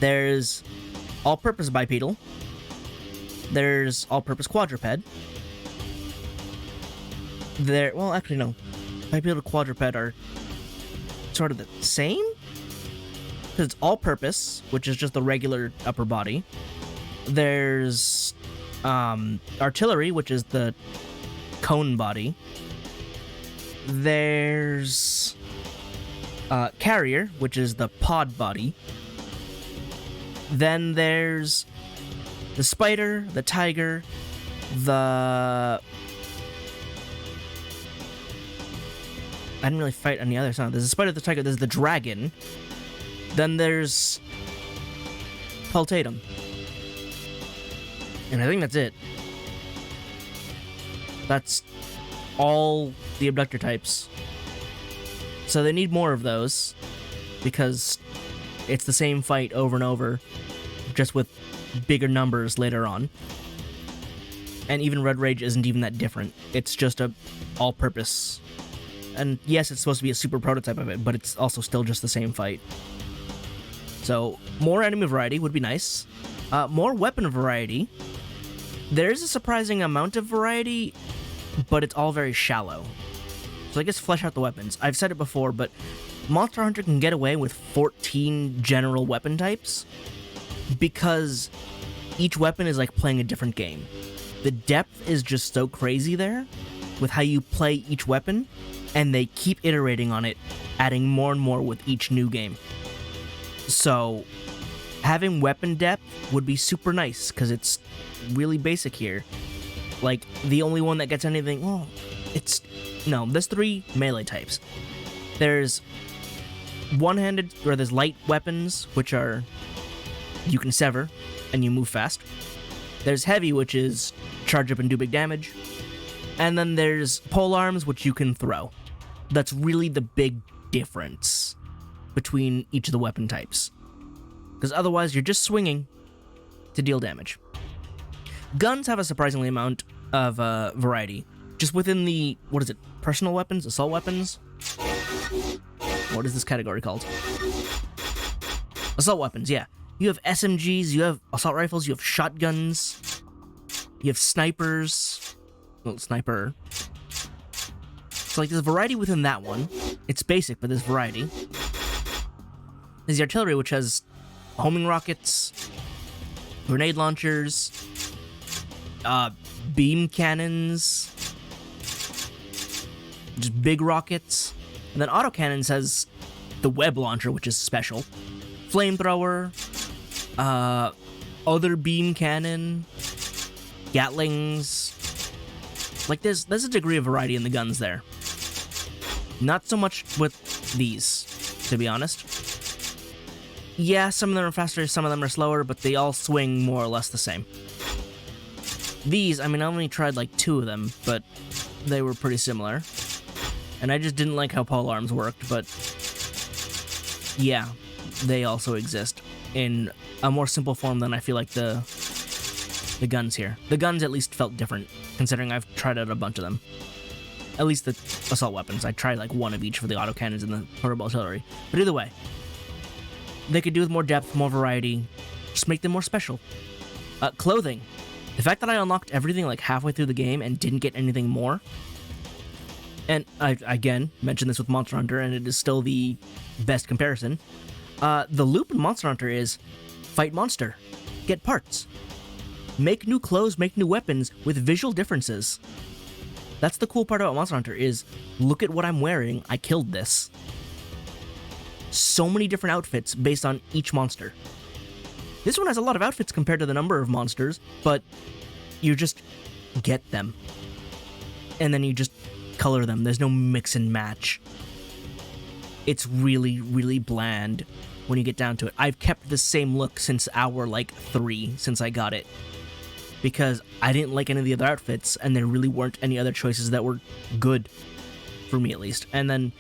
S2: There's all-purpose bipedal. There's all-purpose quadruped. Well, actually, no. Bipedal quadruped are sort of the same? Because it's all-purpose, which is just the regular upper body. There's artillery, which is the cone body. There's carrier, which is the pod body. Then there's the spider, the tiger, I didn't really fight any other sound. There's the spider, the tiger, there's the dragon. Then there's Pultatum. And I think that's it. That's all the abductor types. So they need more of those, because it's the same fight over and over, just with bigger numbers later on. And even Red Rage isn't even that different. It's just a all-purpose. And yes, it's supposed to be a super prototype of it, but it's also still just the same fight. So, more enemy variety would be nice. More weapon variety. There's a surprising amount of variety, but it's all very shallow. So I guess flesh out the weapons. I've said it before, but Monster Hunter can get away with 14 general weapon types because each weapon is like playing a different game. The depth is just so crazy there with how you play each weapon, and they keep iterating on it, adding more and more with each new game. So having weapon depth would be super nice because it's really basic here. Like, the only one that gets anything, well, there's 3 melee types. There's one-handed, or there's light weapons, which are, you can sever, and you move fast. There's heavy, which is charge up and do big damage. And then there's polearms, which you can throw. That's really the big difference between each of the weapon types. Because otherwise, you're just swinging to deal damage. Guns have a surprisingly amount of variety. Just within the, personal weapons? Assault weapons? What is this category called? Assault weapons, yeah. You have SMGs, you have assault rifles, you have shotguns, you have snipers. Well, sniper. So, like, there's variety within that one. It's basic, but there's variety. There's the artillery, which has homing rockets, grenade launchers, beam cannons, just big rockets. And then autocannons has the web launcher, which is special, flamethrower, other beam cannon, Gatlings. Like, there's a degree of variety in the guns there. Not so much with these, to be honest. Yeah, some of them are faster, some of them are slower, but they all swing more or less the same. These, I only tried like 2 of them, but they were pretty similar. And I just didn't like how polearms worked, but yeah, they also exist in a more simple form than I feel like the guns here. The guns at least felt different, considering I've tried out a bunch of them. At least the assault weapons. I tried like 1 of each for the autocannons and the portable artillery. But either way, they could do with more depth, more variety, just make them more special. Clothing. The fact that I unlocked everything like halfway through the game and didn't get anything more, and I, again, mentioned this with Monster Hunter, and it is still the best comparison. The loop in Monster Hunter is fight monster, get parts, make new clothes, make new weapons with visual differences. That's the cool part about Monster Hunter is, look at what I'm wearing, I killed this. So many different outfits based on each monster. This one has a lot of outfits compared to the number of monsters, but you just get them. And then you just color them. There's no mix and match. It's really, really bland when you get down to it. I've kept the same look since hour, 3, since I got it. Because I didn't like any of the other outfits, and there really weren't any other choices that were good. For me, at least. And then,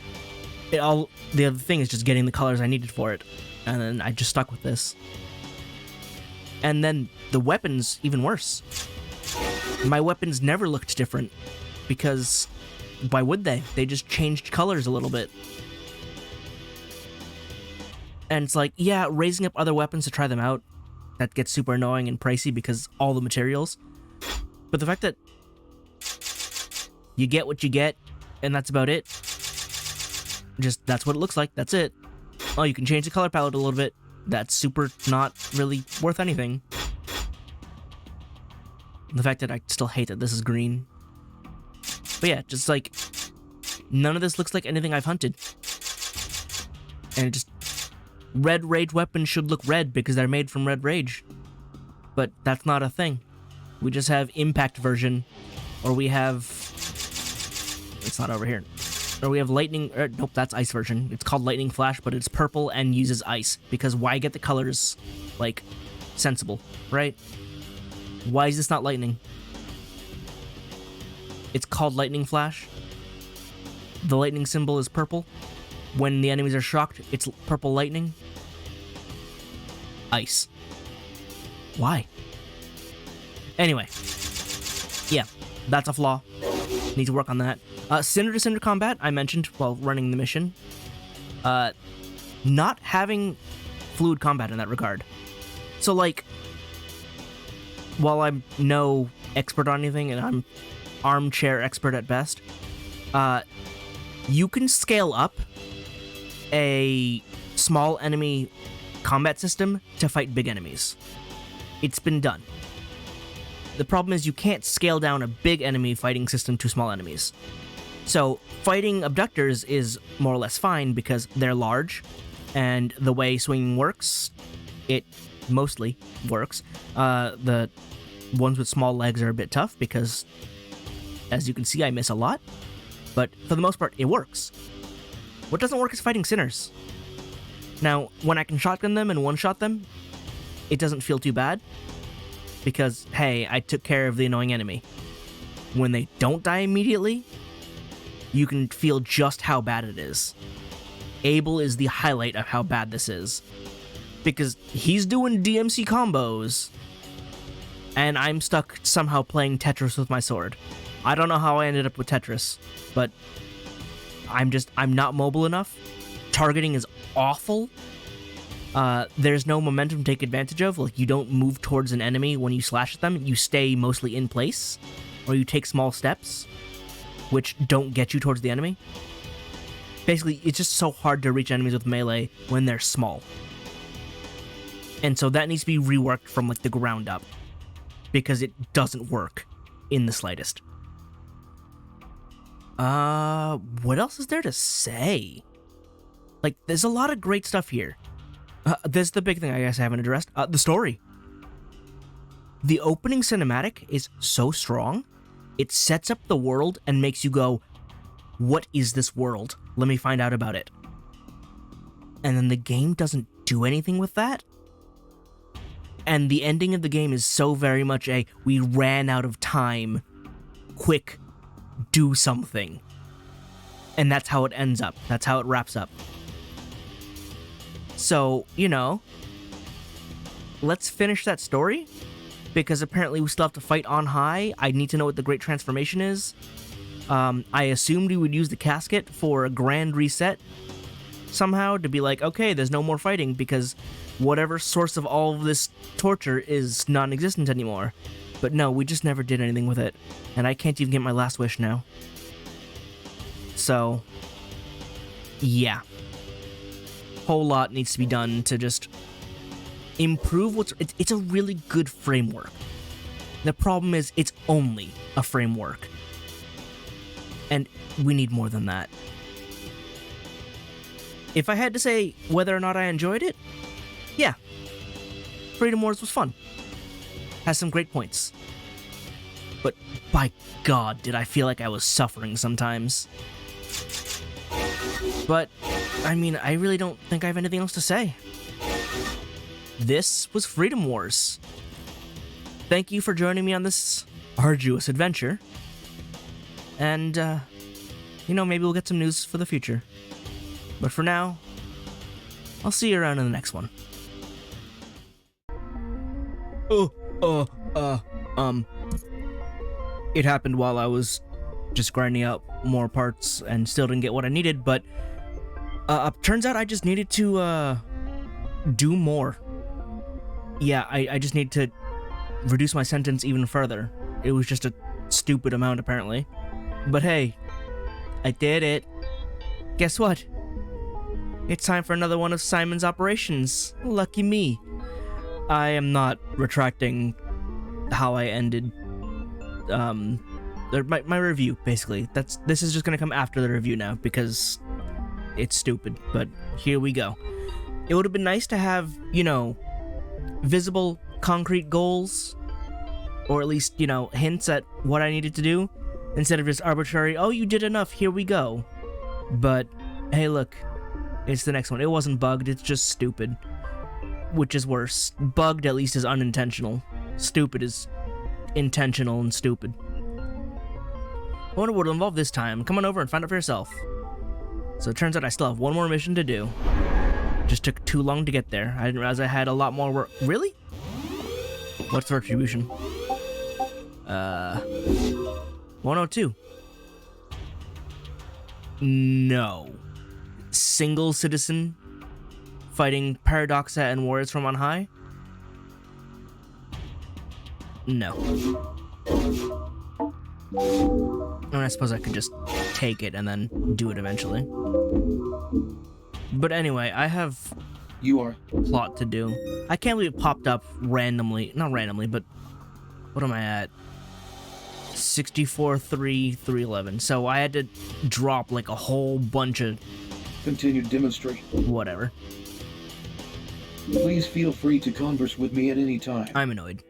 S2: the other thing is just getting the colors I needed for it. And then I just stuck with this. And then, the weapons, even worse. My weapons never looked different. Because, why would they? They just changed colors a little bit. And it's like, yeah, raising up other weapons to try them out, that gets super annoying and pricey because all the materials. But the fact that you get what you get, and that's about it. Just, that's what it looks like, that's it. Oh, you can change the color palette a little bit. That's super not really worth anything. The fact that I still hate that this is green. But yeah, just like, none of this looks like anything I've hunted. And it just, red rage weapons should look red because they're made from red rage. But that's not a thing. We just have impact version, or we have, it's not over here. Or we have lightning, nope, that's ice version. It's called lightning flash, but it's purple and uses ice. Because why get the colors, like, sensible, right? Why is this not lightning? It's called lightning flash. The lightning symbol is purple. When the enemies are shocked, it's purple lightning. Ice. Why? Anyway. Yeah, that's a flaw. Need to work on that. Cinder to cinder combat, I mentioned while running the mission. Not having fluid combat in that regard. So, like, while I'm no expert on anything, and I'm armchair expert at best, you can scale up a small enemy combat system to fight big enemies. It's been done. The problem is you can't scale down a big enemy fighting system to small enemies. So fighting abductors is more or less fine because they're large, and the way swinging works, it mostly works. The ones with small legs are a bit tough because, as you can see, I miss a lot, but for the most part, it works. What doesn't work is fighting sinners. Now, when I can shotgun them and one-shot them, it doesn't feel too bad, because, hey, I took care of the annoying enemy. When they don't die immediately, you can feel just how bad it is. Abel is the highlight of how bad this is, because he's doing DMC combos, and I'm stuck somehow playing Tetris with my sword. I don't know how I ended up with Tetris, but I'm not mobile enough. Targeting is awful. There's no momentum to take advantage of. Like, you don't move towards an enemy when you slash at them. You stay mostly in place, or you take small steps, which don't get you towards the enemy. Basically, it's just so hard to reach enemies with melee when they're small. And so that needs to be reworked from, like, the ground up, because it doesn't work in the slightest. What else is there to say? Like, there's a lot of great stuff here. This is the big thing I guess I haven't addressed. The story. The opening cinematic is so strong. It sets up the world and makes you go, what is this world? Let me find out about it. And then the game doesn't do anything with that. And the ending of the game is so very much a, we ran out of time. Quick, do something. And that's how it ends up. That's how it wraps up. So, you know, let's finish that story, because apparently we still have to fight on high. I need to know what the Great Transformation is. I assumed we would use the casket for a grand reset somehow, to be like, okay, there's no more fighting, because whatever source of all of this torture is non-existent anymore. But no, we just never did anything with it, and I can't even get my last wish now. So, yeah. Whole lot needs to be done to just improve what's... It's a really good framework. The problem is, it's only a framework. And we need more than that. If I had to say whether or not I enjoyed it, yeah. Freedom Wars was fun. Has some great points. But by God, did I feel like I was suffering sometimes. But, I mean, I really don't think I have anything else to say. This was Freedom Wars. Thank you for joining me on this arduous adventure. And, you know, maybe we'll get some news for the future. But for now, I'll see you around in the next one. It happened while I was just grinding out more parts and still didn't get what I needed, but turns out I just needed to do more. Yeah, I just need to reduce my sentence even further. It was just a stupid amount, apparently. But hey, I did it. Guess what? It's time for another one of Simon's operations. Lucky me. I am not retracting how I ended my review, basically. This is just gonna come after the review now because it's stupid, but here we go. It would have been nice to have, you know, visible concrete goals, or at least, you know, hints at what I needed to do, instead of just arbitrary, oh, you did enough, here we go. But hey, look, it's the next one. It wasn't bugged, it's just stupid, which is worse. Bugged at least is unintentional. Stupid is intentional and stupid. I wonder what it'll involve this time. Come on over and find out for yourself. So it turns out I still have one more mission to do. Just took too long to get there. I didn't realize I had a lot more work. Really? What's the retribution? 102. No. Single citizen fighting Paradoxa and warriors from on high? No. And I suppose I could just take it and then do it eventually. But anyway, I have plot to do. I can't believe it popped up randomly. Not randomly, but what am I at? 64,311. So I had to drop like a whole bunch of
S1: Continued demonstration.
S2: whatever.
S1: Please feel free to converse with me at any time.
S2: I'm annoyed.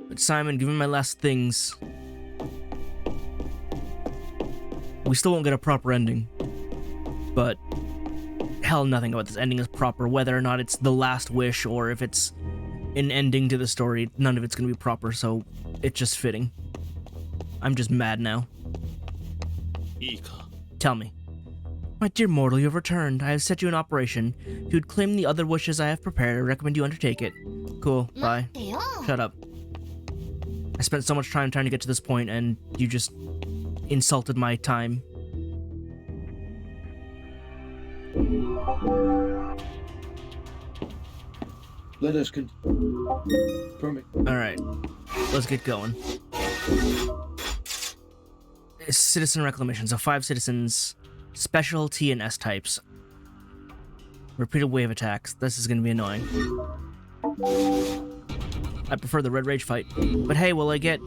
S2: But Simon, give me my last things. We still won't get a proper ending. But hell, nothing about this ending is proper. Whether or not it's the last wish or if it's an ending to the story, none of it's gonna be proper, so it's just fitting. I'm just mad now. Tell me. My dear mortal, you have returned. I have set you an operation. If you'd claim the other wishes I have prepared, I recommend you undertake it. Cool, bye. Shut up. I spent so much time trying to get to this point, and you just insulted my time.
S1: Let us permit.
S2: Alright, let's get going. Citizen reclamation, so 5 citizens, special T and S types. Repeated wave attacks, this is gonna be annoying. I prefer the red rage fight, but hey, will I get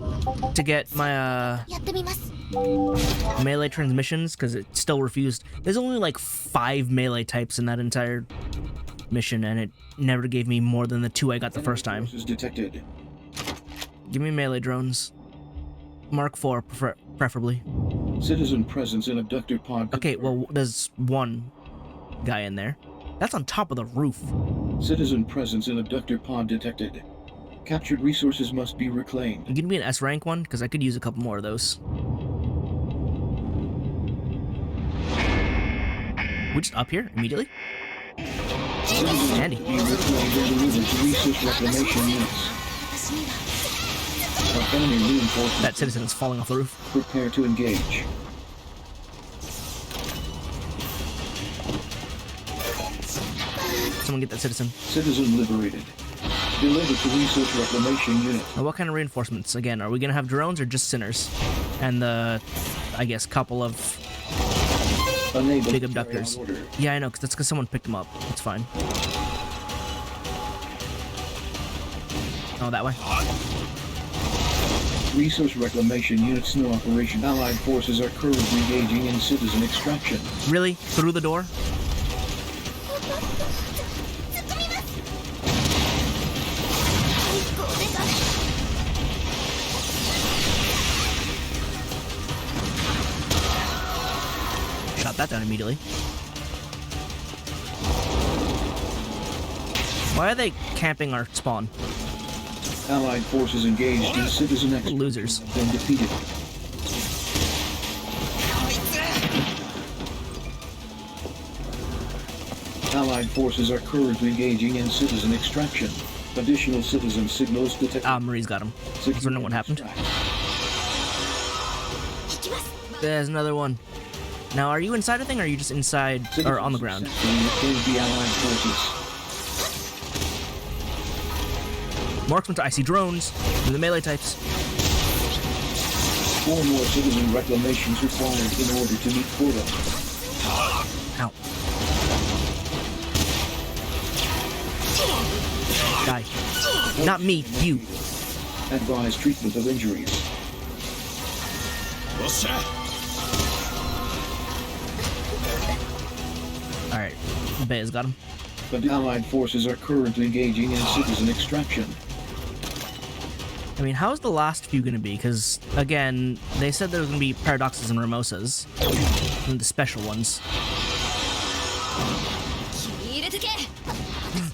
S2: to get my melee transmissions? Because it still refused. There's only like 5 melee types in that entire mission, and it never gave me more than the 2 I got the first time.
S1: Is detected.
S2: Give me melee drones. Mark 4, preferably.
S1: Citizen presence in abductor pod.
S2: Okay, well, there's one guy in there. That's on top of the roof.
S1: Citizen presence in abductor pod detected. Captured resources must be reclaimed.
S2: You give me an S rank one? Because I could use a couple more of those. We just up here immediately? Handy.
S1: Be reclaimed and delivered to research reclamation units. Our enemy reinforcements.
S2: That citizen is falling off the roof.
S1: Prepare to engage.
S2: Someone get that citizen.
S1: Citizen liberated. Delivered to research reclamation unit.
S2: Now, what kind of reinforcements? Again, are we gonna have drones or just sinners? And the, I guess, couple of
S1: Unable
S2: big
S1: to carry
S2: abductors.
S1: out order.
S2: Yeah, I know, that's because someone picked them up. It's fine. Oh, that way?
S1: Resource reclamation units no operation. Allied forces are currently engaging in citizen extraction.
S2: Really? Through the door? Shot that down immediately. Why are they camping our spawn?
S1: Allied forces engaged in citizen extraction.
S2: Losers.
S1: Then defeated. Allied forces are currently engaging in citizen extraction. Additional citizen signals detected.
S2: Ah, Marie's got him. I was wondering what happened. There's another one. Now, are you inside a thing, or are you just inside, or on the ground?
S1: The Allied forces.
S2: Marksman, I see drones. And the melee types.
S1: 4 more citizen reclamations required in order to meet quota.
S2: Ow. Die. Not me, you.
S1: Advise treatment of injuries.
S2: Alright, Baya's got him.
S1: The Allied forces are currently engaging in citizen extraction.
S2: I mean, how's the last few gonna be? Because, again, they said there was gonna be paradoxes and Ramosas. And the special ones.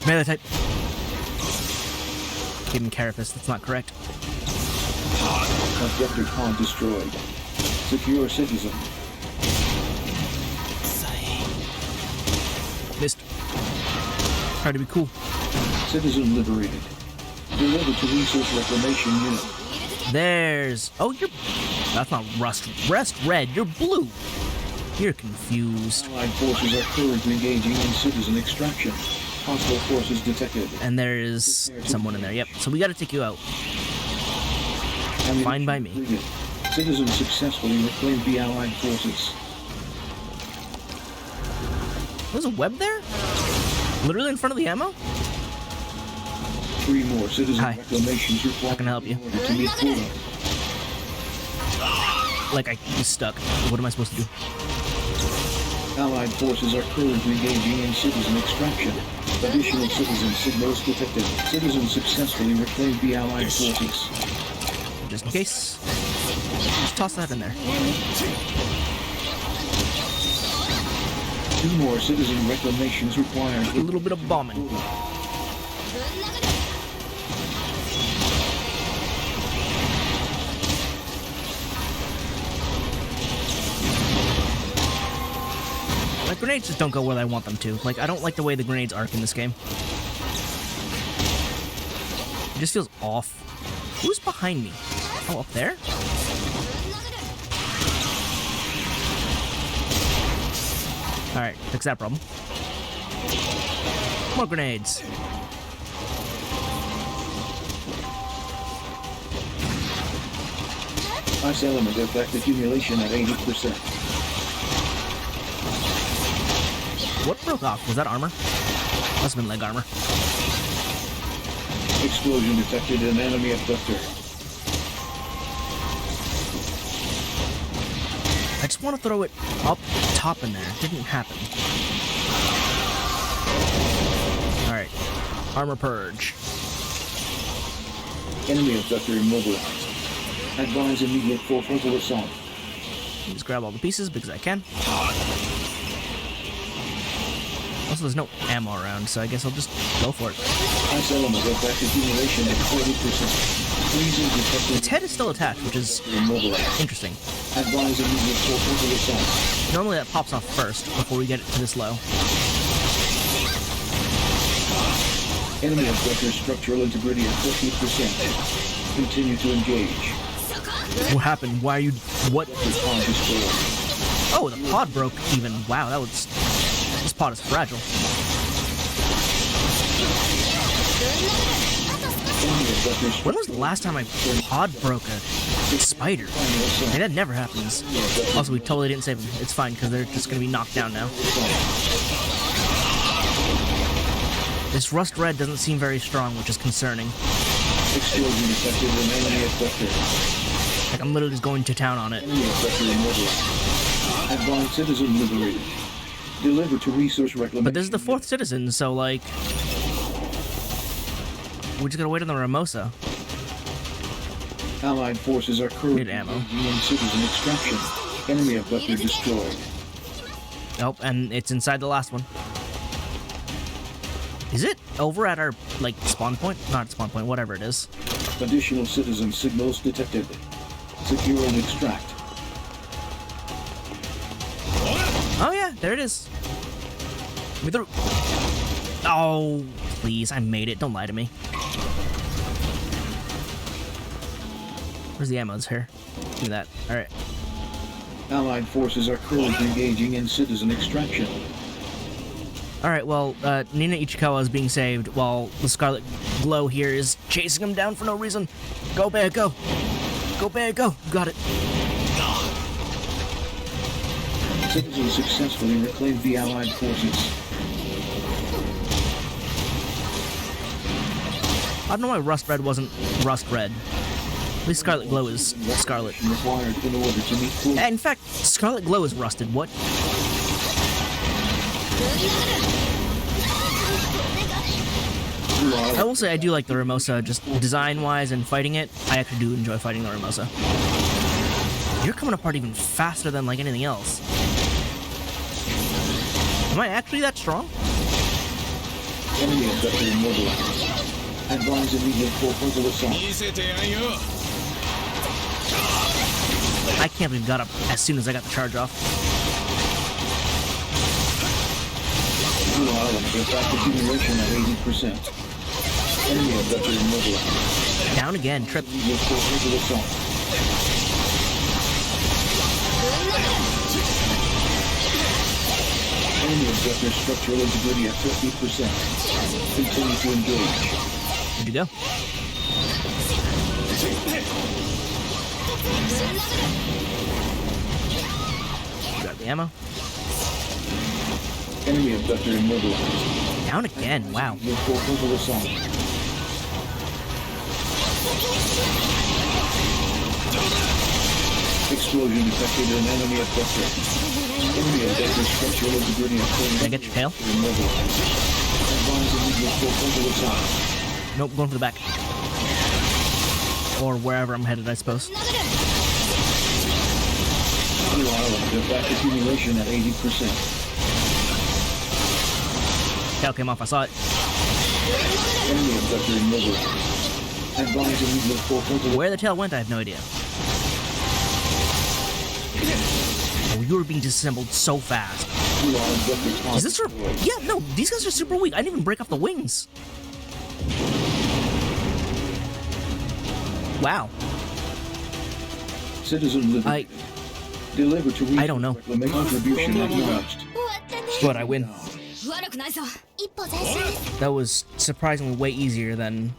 S2: Melee type. Give him Carapace, that's not correct.
S1: Objective pod destroyed. Secure citizen.
S2: Missed. Try to be cool.
S1: Citizen liberated. Delivered to resource reclamation unit.
S2: There's... Oh, you're... That's not rust red, you're blue. You're confused.
S1: Allied forces are currently engaging in citizen extraction. Hostile forces detected.
S2: And there's someone in there, yep. So we gotta take you out. Fine by me.
S1: Completed. Citizens successfully reclaimed the Allied forces.
S2: There's a web there? Literally in front of the ammo?
S1: 3 more citizen
S2: Hi.
S1: reclamations required.
S2: How can I help you?
S1: in order to meet quota.
S2: Like, I'm stuck. What am I supposed to do?
S1: Allied forces are currently engaging in citizen extraction. Additional citizen signals detected. Citizens successfully reclaimed the Allied forces.
S2: Just in case. Just toss that in there.
S1: 2 more citizen reclamations required.
S2: A little bit of bombing. Like, grenades just don't go where I want them to. Like, I don't like the way the grenades arc in this game. It just feels off. Who's behind me? Oh, up there? Alright, fix that problem. More grenades.
S1: Ice element effect accumulation at 80%.
S2: What broke off? Was that armor? Must have been leg armor.
S1: Explosion detected in enemy abductor.
S2: I just want to throw it up top in there. It didn't happen. Alright. Armor purge.
S1: Enemy abductor immobilized. Advise immediate full frontal assault.
S2: Just grab all the pieces because I can. Also, there's no ammo around, so I guess I'll just go for it.
S1: Ice element effect accumulation at 40%. Freezing detected.
S2: Its head is still attached, which is
S1: Immobilized.
S2: interesting.
S1: Advise immediate full frontal assault.
S2: Normally that pops off first before we get it to this low.
S1: Enemy abductor structural integrity at 50%. Continue to engage.
S2: What happened? Why are you... What?
S1: The pod destroyed.
S2: Oh, the pod broke even. Wow, that was... This pod is fragile.
S1: Enemy abductor
S2: When was the last time I pod broke a spider? Like, that never happens. Also, we totally didn't save them. It's fine, because they're just going to be knocked down now. This rust red doesn't seem very strong, which is concerning.
S1: Explosion detected in enemy abductor.
S2: Like, I'm literally just going to town on it.
S1: Enemy abductor immobilized. Advise citizen liberated. Deliver to resource reclamation.
S2: But this is the 4th citizen, so, like... We're just gonna wait on the Ramosa.
S1: Allied forces are currently
S2: Need ammo.
S1: engaging in citizen extraction. Enemy abductor destroyed.
S2: Nope, and it's inside the last one. Is it over at our, like, spawn point? Not spawn point, whatever it is.
S1: Additional citizen signals detected. Secure and extract.
S2: Oh yeah, there it is. Let me through. Oh, please, I made it. Don't lie to me. Where's the ammo? It's here. Give me that. Alright.
S1: Allied forces are currently engaging in citizen extraction.
S2: Alright, well, Nina Ichikawa is being saved while the Scarlet Glow here is chasing him down for no reason. Go, Bear, go! Go, Bear, go! Got it.
S1: Citizens successfully reclaimed the Allied forces.
S2: I don't know why Rust Red wasn't Rust Red. At least Scarlet Glow is Scarlet.
S1: Required in order to meet full.
S2: In fact, Scarlet Glow is rusted. What? I will say I do like the Ramosa, just design-wise and fighting it. I actually do enjoy fighting the Ramosa. You're coming apart even faster than like anything else. Am I actually that strong?
S1: Enemy abductor immobilized. Advise immediate for frontal assault.
S2: I can't believe I got up as soon as I got the charge off.
S1: Blue Island with accumulation at 80%. Enemy abductor immobilized.
S2: Down again, trip.
S1: Immediate for frontal assault. Enemy abductor structural integrity at 50%. Continue to engage.
S2: Where'd you go? Grab the ammo.
S1: Enemy abductor immobilized.
S2: Down again, wow.
S1: With full frontal assault. Explosion detected in enemy abductor. Enemy abductor structural integrity at 30%.
S2: Did I get your tail?
S1: Immobilized. Advise immediate full frontal assault.
S2: Nope, going for the back. Or wherever I'm headed, I suppose.
S1: Blue Island with back accumulation at 80%.
S2: Tail came off, I saw it.
S1: Enemy abductor immobilized. Advise immediate full frontal.
S2: Where the tail went, I have no idea. Oh, you were being disassembled so fast.
S1: Blue Island vector
S2: Is this for... Yeah, no, these guys are super weak. I didn't even break off the wings. Wow.
S1: Citizen living. Deliver to
S2: I don't know.
S1: Make contribution acknowledged.
S2: But I win. That was surprisingly way easier than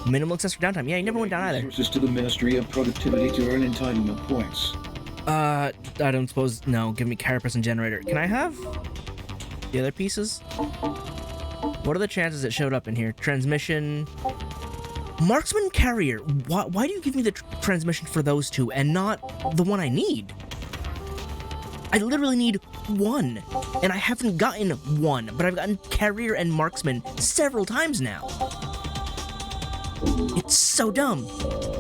S2: minimal accessory downtime. Yeah, you never went down either.
S1: Resources to the Ministry of Productivity to earn entitlement points.
S2: I don't suppose... No, give me carapace and generator. Can I have the other pieces? What are the chances it showed up in here? Transmission... Marksman carrier. Why do you give me the transmission for those two and not the one I need? I literally need one, and I haven't gotten one, but I've gotten carrier and marksman several times now. It's so dumb.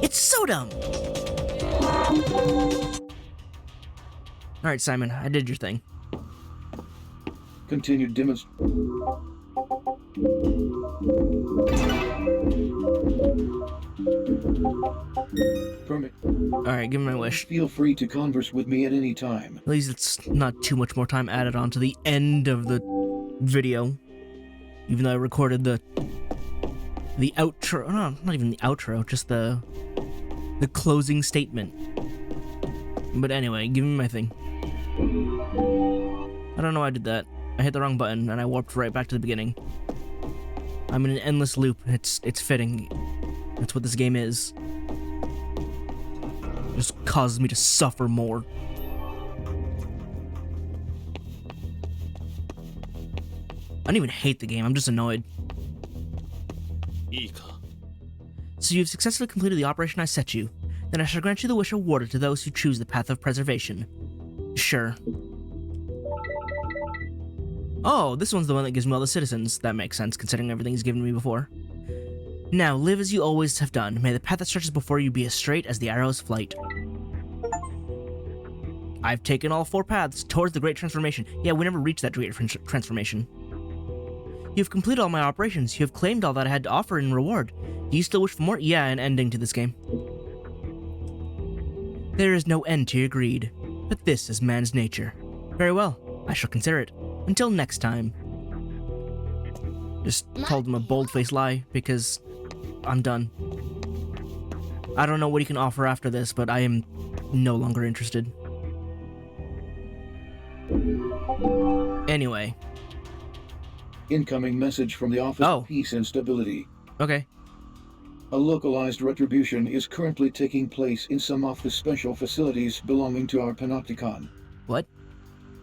S2: It's so dumb. All right, Simon, I did your thing.
S1: Continued demonstration. Permit.
S2: Alright, give me my wish.
S1: Feel free to converse with me at any time.
S2: At least it's not too much more time added on to the end of the video. Even though I recorded the outro. No, not even the outro, just the closing statement. But anyway, give me my thing. I don't know why I did that. I hit the wrong button and I warped right back to the beginning. I'm in an endless loop. It's fitting. That's what this game is. It just causes me to suffer more. I don't even hate the game, I'm just annoyed. So you've successfully completed the operation I set you. Then I shall grant you the wish awarded to those who choose the path of preservation. Sure. Oh, this one's the one that gives me all the citizens. That makes sense, considering everything he's given me before. Now, live as you always have done. May the path that stretches before you be as straight as the arrow's flight. I've taken all 4 paths towards the Great Transformation. Yeah, we never reached that Great Transformation. You've completed all my operations. You have claimed all that I had to offer in reward. Do you still wish for more? Yeah, an ending to this game. There is no end to your greed, but this is man's nature. Very well, I shall consider it. Until next time. Just told him a bold-faced lie, because I'm done. I don't know what he can offer after this, but I am no longer interested. Anyway.
S1: Incoming message from the Office of Peace and Stability.
S2: Okay.
S1: A localized retribution is currently taking place in some of the special facilities belonging to our Panopticon.
S2: What?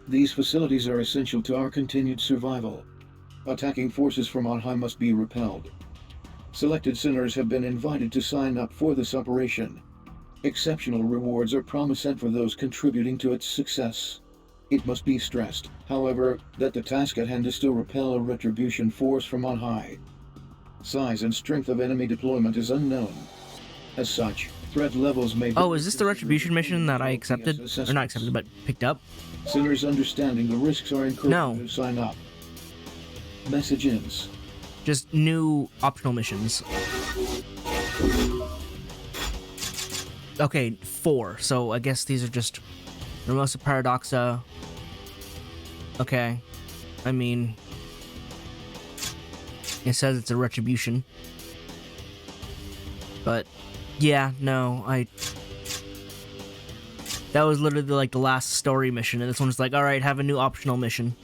S1: These facilities are essential to our continued survival. Attacking forces from on high must be repelled. Selected sinners have been invited to sign up for this operation. Exceptional rewards are promised for those contributing to its success. It must be stressed, however, that the task at hand is to repel a retribution force from on high. Size and strength of enemy deployment is unknown. As such, threat levels may be...
S2: Oh, is this the retribution mission that I accepted? Or not accepted, but picked up?
S1: Sinners understanding the risks are encouraged to sign up. Message ends.
S2: Just new optional missions. Okay, 4. So I guess these are just Hermosa Paradoxa. Okay. I mean, it says it's a retribution. But yeah, no, that was literally like the last story mission, and this one's like, alright, have a new optional mission.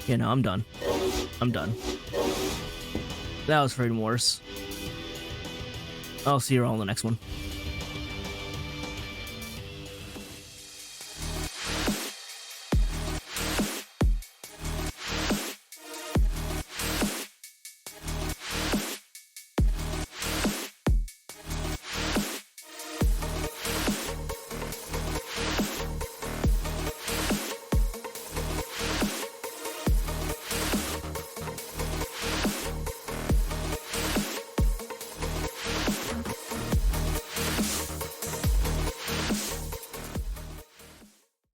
S2: Yeah, no, I'm done. I'm done. That was Freedom Wars. I'll see you all in the next one.